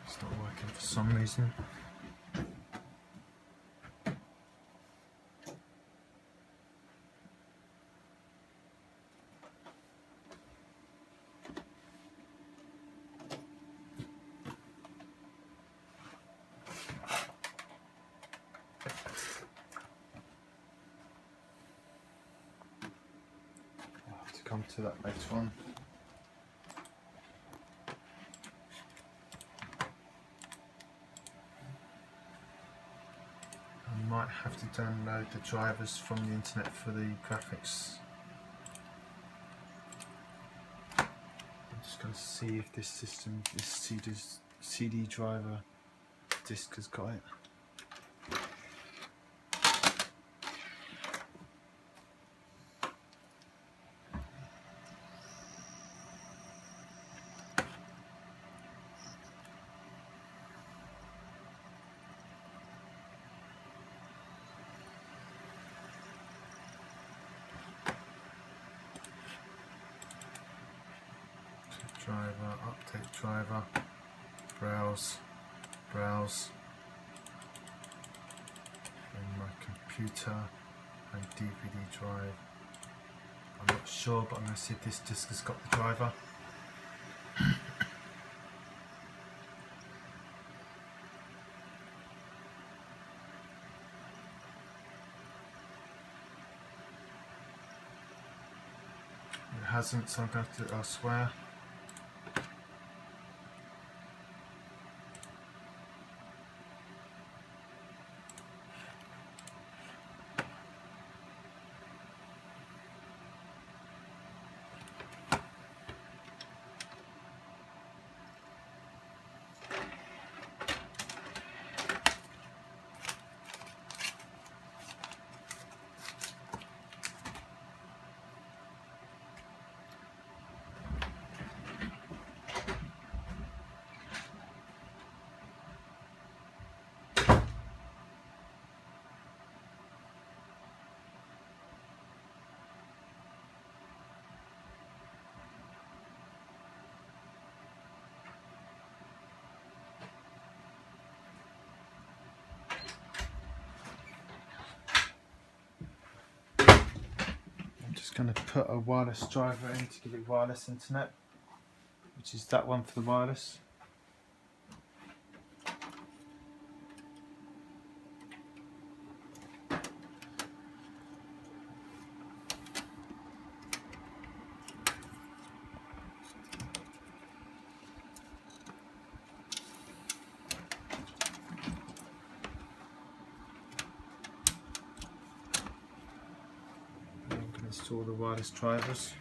It's not working for some reason. I'll have to come to that later on. Might have to download the drivers from the internet for the graphics. I'm just going to see if this system, this CD driver disk has got it. Driver, update driver, browse, in my computer and DVD drive. I'm not sure, but I'm going to see if this disk has got the driver. It hasn't, so I'm going to do it elsewhere. Just going to put a wireless driver in to give it wireless internet, which is that one for the wireless. Install the wireless drivers.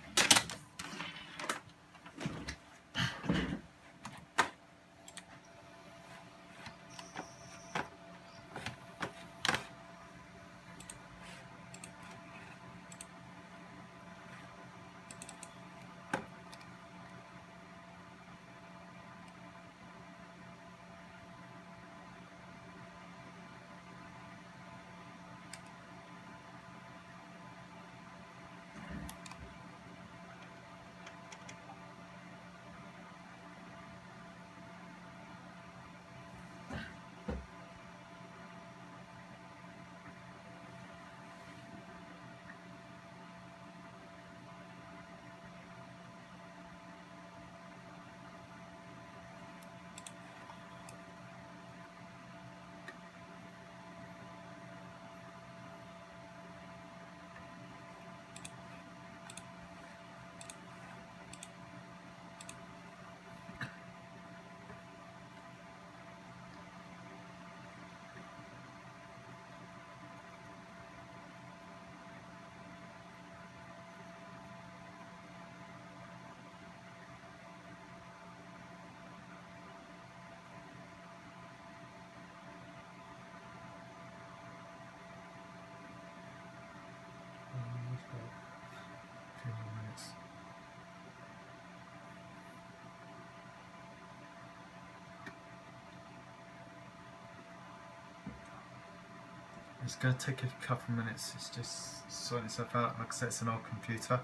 It's going to take a couple of minutes. It's just sorting itself out. Like I said, it's an old computer.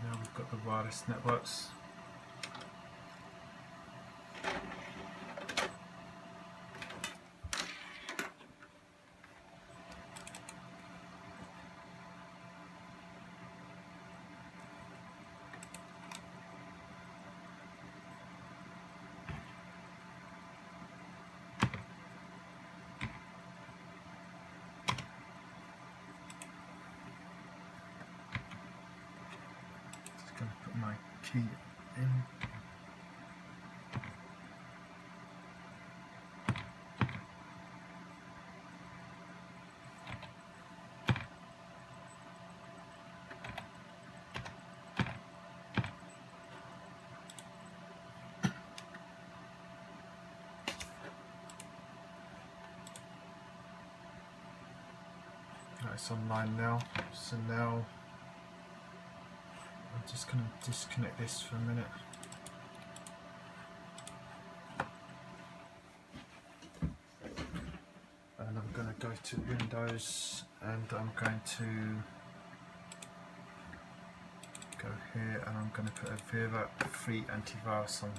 Now we've got the wireless networks. Going to put my key in. Right, it's online now, so now I'm just going to disconnect this for a minute. And I'm going to go to Windows and I'm going to go here and I'm going to put a Viva free antivirus on.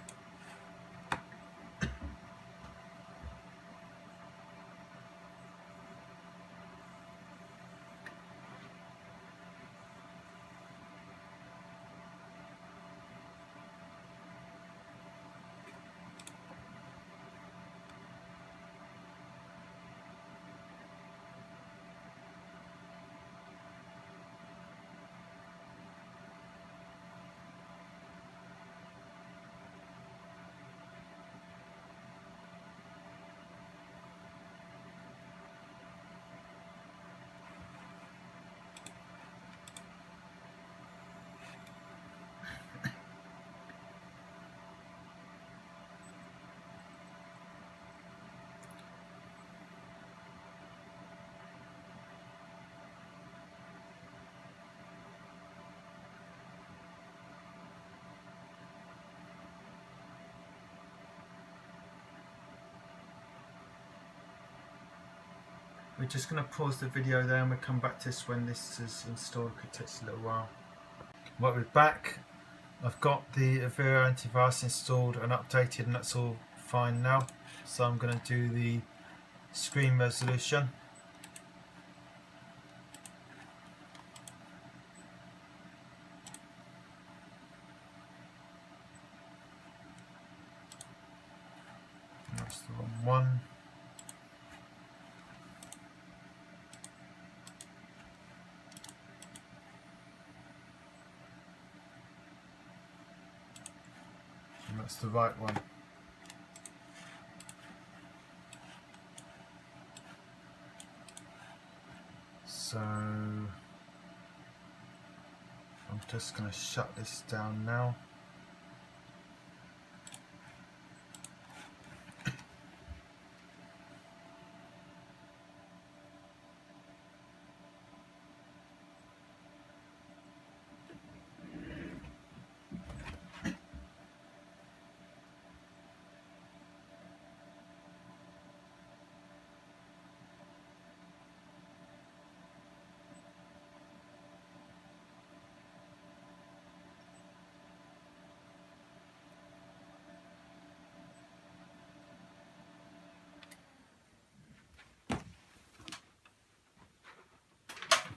We're just going to pause the video there and we'll come back to this when this is installed. It takes a little while. Right, we're back. I've got the Avira antivirus installed and updated, and that's all fine now. So I'm going to do the screen resolution. That's the wrong one. And that's the right one. So I'm just going to shut this down now.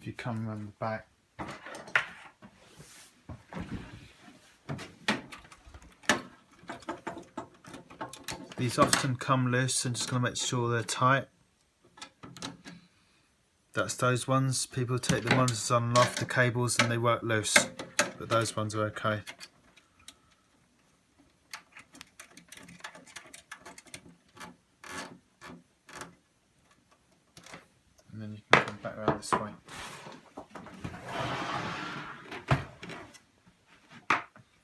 If you come around the back, these often come loose, and just going to make sure they're tight. That's those ones. People take the ones on and off the cables and they work loose, but those ones are okay. And then you can come back around this way.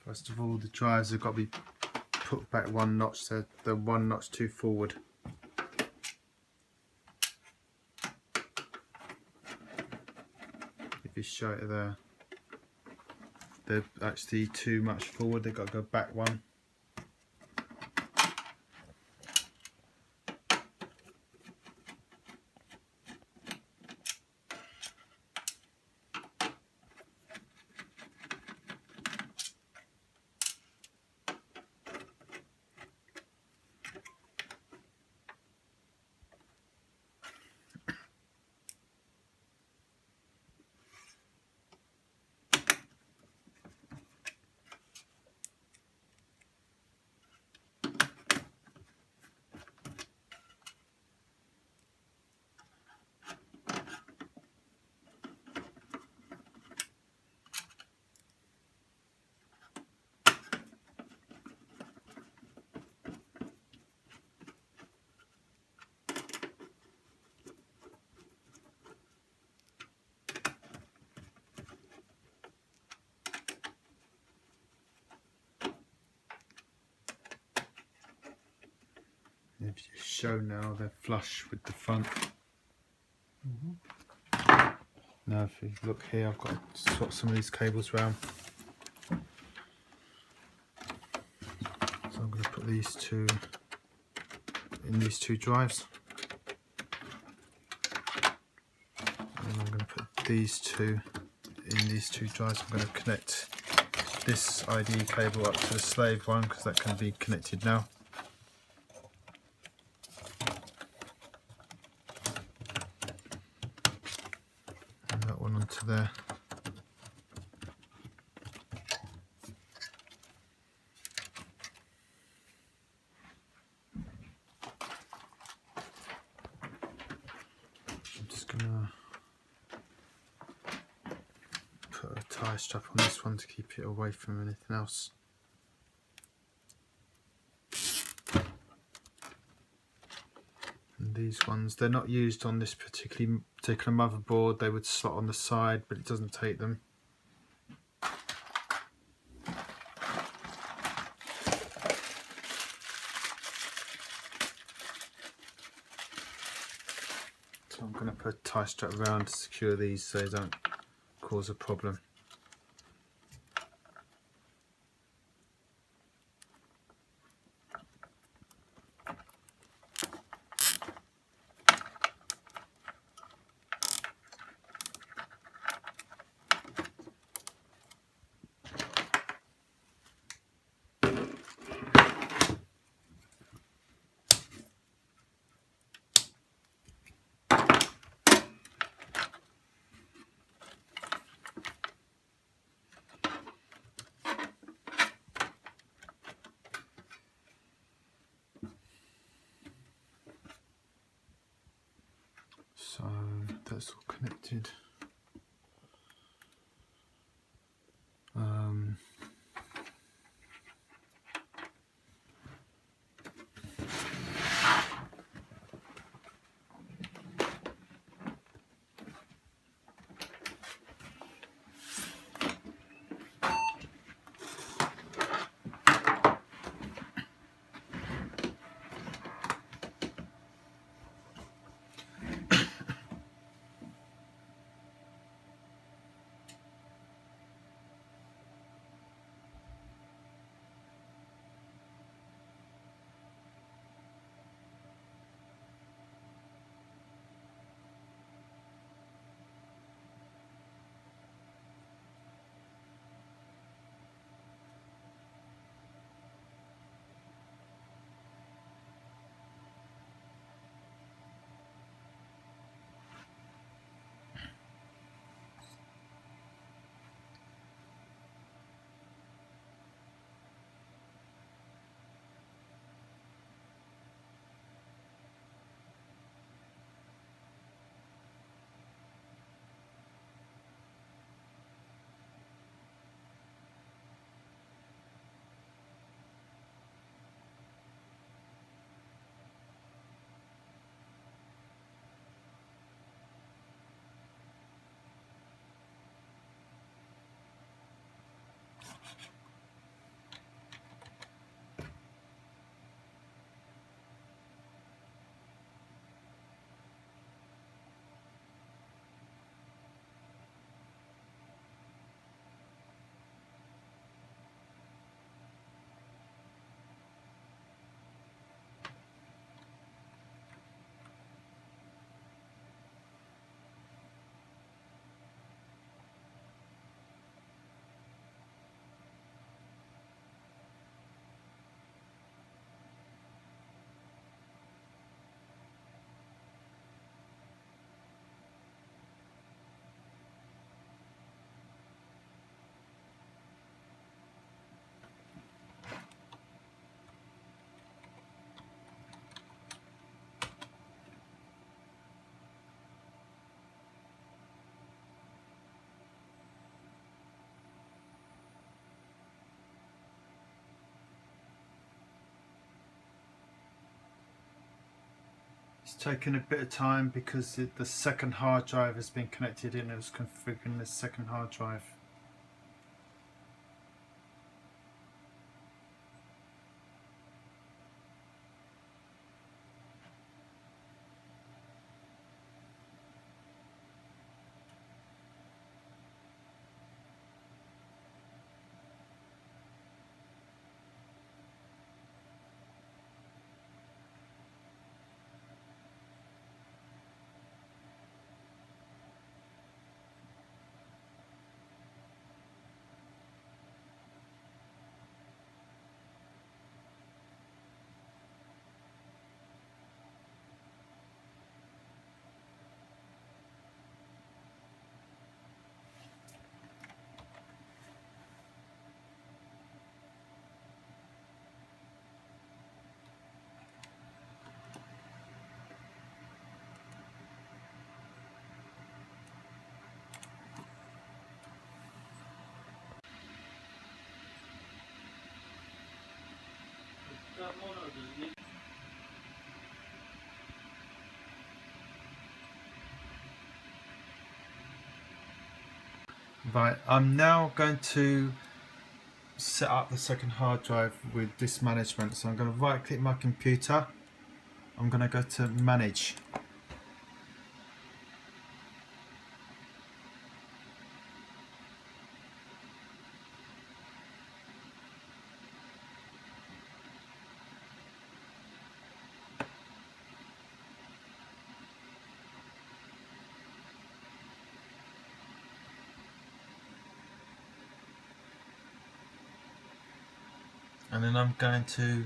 First of all, the drives have got to be put back one notch, so they're one notch too forward. If you show it there, they're actually too much forward, they've got to go back one. If you show now, they're flush with the front. Now if you look here, I've got to swap some of these cables around. So I'm going to put these two in these two drives. And I'm going to put these two in these two drives. I'm going to connect this ID cable up to the slave one, because that can be connected now. Onto there. I'm just gonna put a tie strap on this one to keep it away from anything else. And these ones, they're not used on this particular motherboard. They would slot on the side, but it doesn't take them. So I'm going to put a tie strap around to secure these so they don't cause a problem. connected. It's taken a bit of time because the second hard drive has been connected in and it was configuring the second hard drive. Right, I'm now going to set up the second hard drive with disk management. So I'm going to right click my computer. I'm going to go to manage. And then I'm going to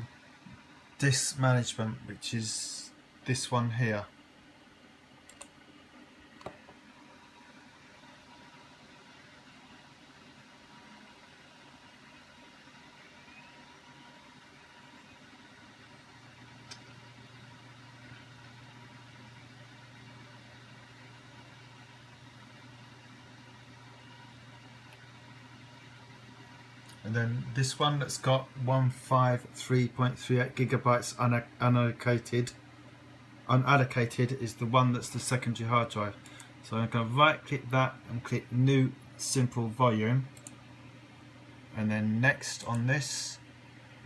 disk management, which is this one here. And then this one that's got 153.38 gigabytes unallocated is the one that's the secondary hard drive. So I'm going to right click that and click new simple volume, and then next on this,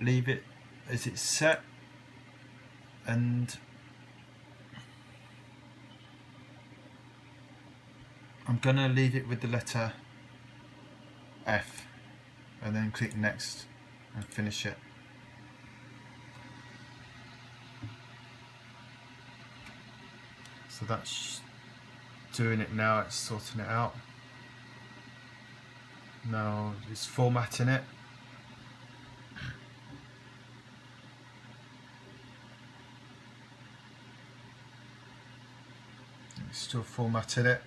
leave it as it's set, and I'm going to leave it with the letter F, and then click next and finish it. So that's doing it now, it's sorting it out. Now it's formatting it. It's still formatted it.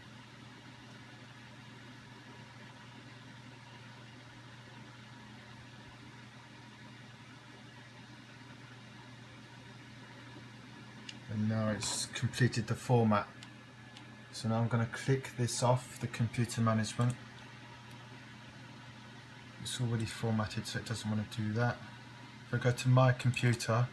And now it's completed the format. So now I'm going to click this off the computer management. It's already formatted, so it doesn't want to do that. If I go to my computer,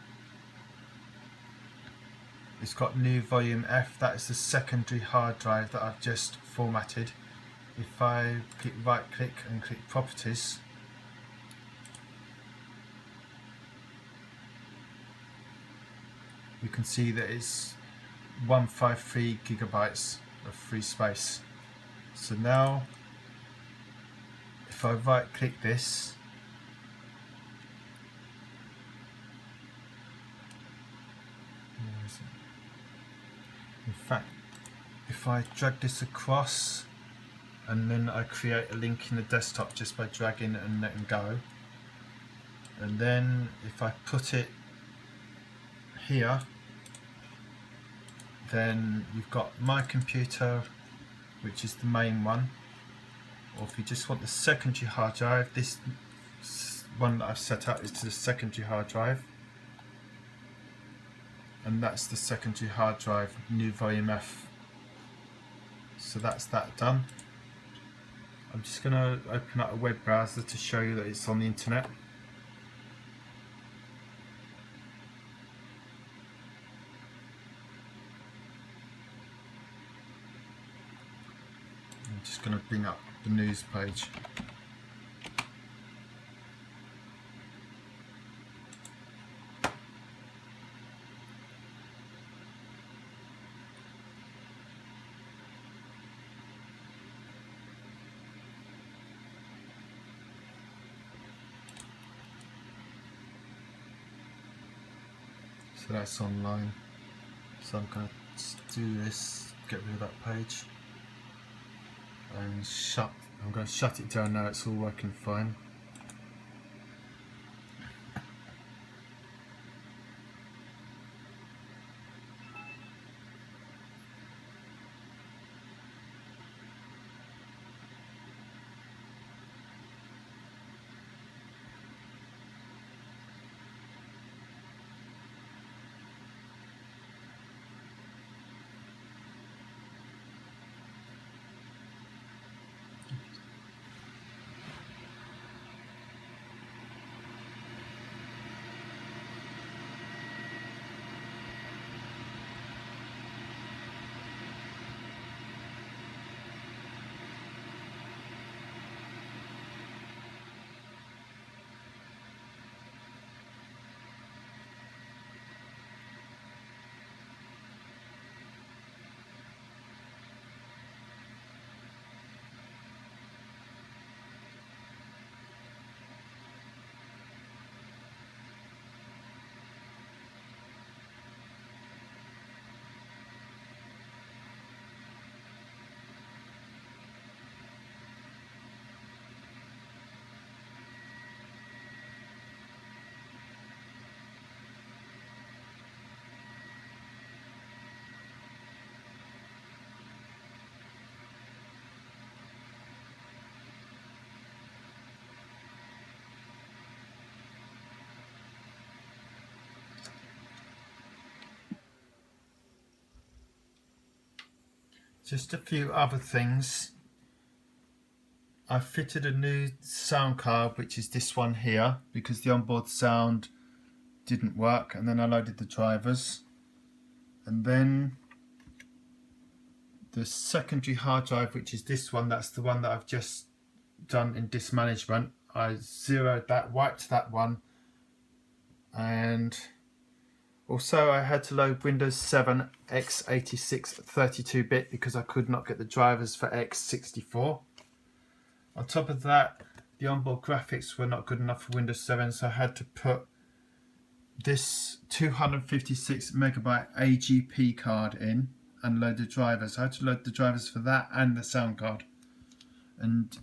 it's got new volume F. That is the secondary hard drive that I've just formatted. If I click right click and click properties, you can see that it's 153 gigabytes of free space. So now if I right click this, in fact if I drag this across and then I create a link in the desktop just by dragging and letting go, and then if I put it here, then you've got my computer, which is the main one, or if you just want the secondary hard drive, this one that I've set up is to the secondary hard drive, and that's the secondary hard drive, new volume F. So that's that done. I'm just going to open up a web browser to show you that it's on the internet. I'm just going to bring up the news page. So that's online. So I'm going to do this, get rid of that page, and I'm going to shut it down now. It's all working fine. Just a few other things. I fitted a new sound card, which is this one here, because the onboard sound didn't work, and then I loaded the drivers, and then the secondary hard drive, which is this one, that's the one that I've just done in disk management. I zeroed that, wiped that one, and also I had to load Windows 7 x86 32-bit because I could not get the drivers for x64. On top of that, the onboard graphics were not good enough for Windows 7, so I had to put this 256 megabyte AGP card in and load the drivers. I had to load the drivers for that and the sound card. And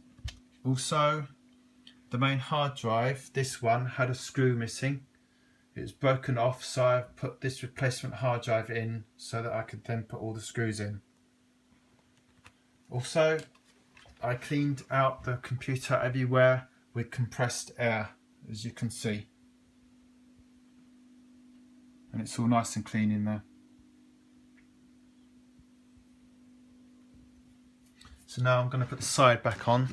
also the main hard drive, this one, had a screw missing. It was broken off, so I've put this replacement hard drive in so that I could then put all the screws in. Also, I cleaned out the computer everywhere with compressed air, as you can see. And it's all nice and clean in there. So now I'm going to put the side back on.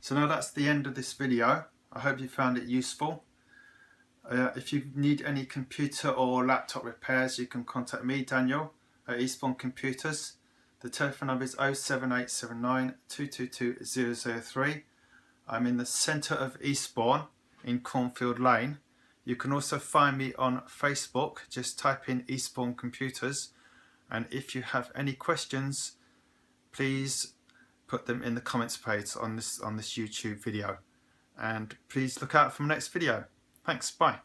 So now that's the end of this video. I hope you found it useful. If you need any computer or laptop repairs, you can contact me, Daniel, at Eastbourne Computers. The telephone number is 07879 222 003. I'm in the centre of Eastbourne in Cornfield Lane. You can also find me on Facebook. Just type in Eastbourne Computers. And if you have any questions, please put them in the comments page on this YouTube video. And please look out for my next video. Thanks, bye.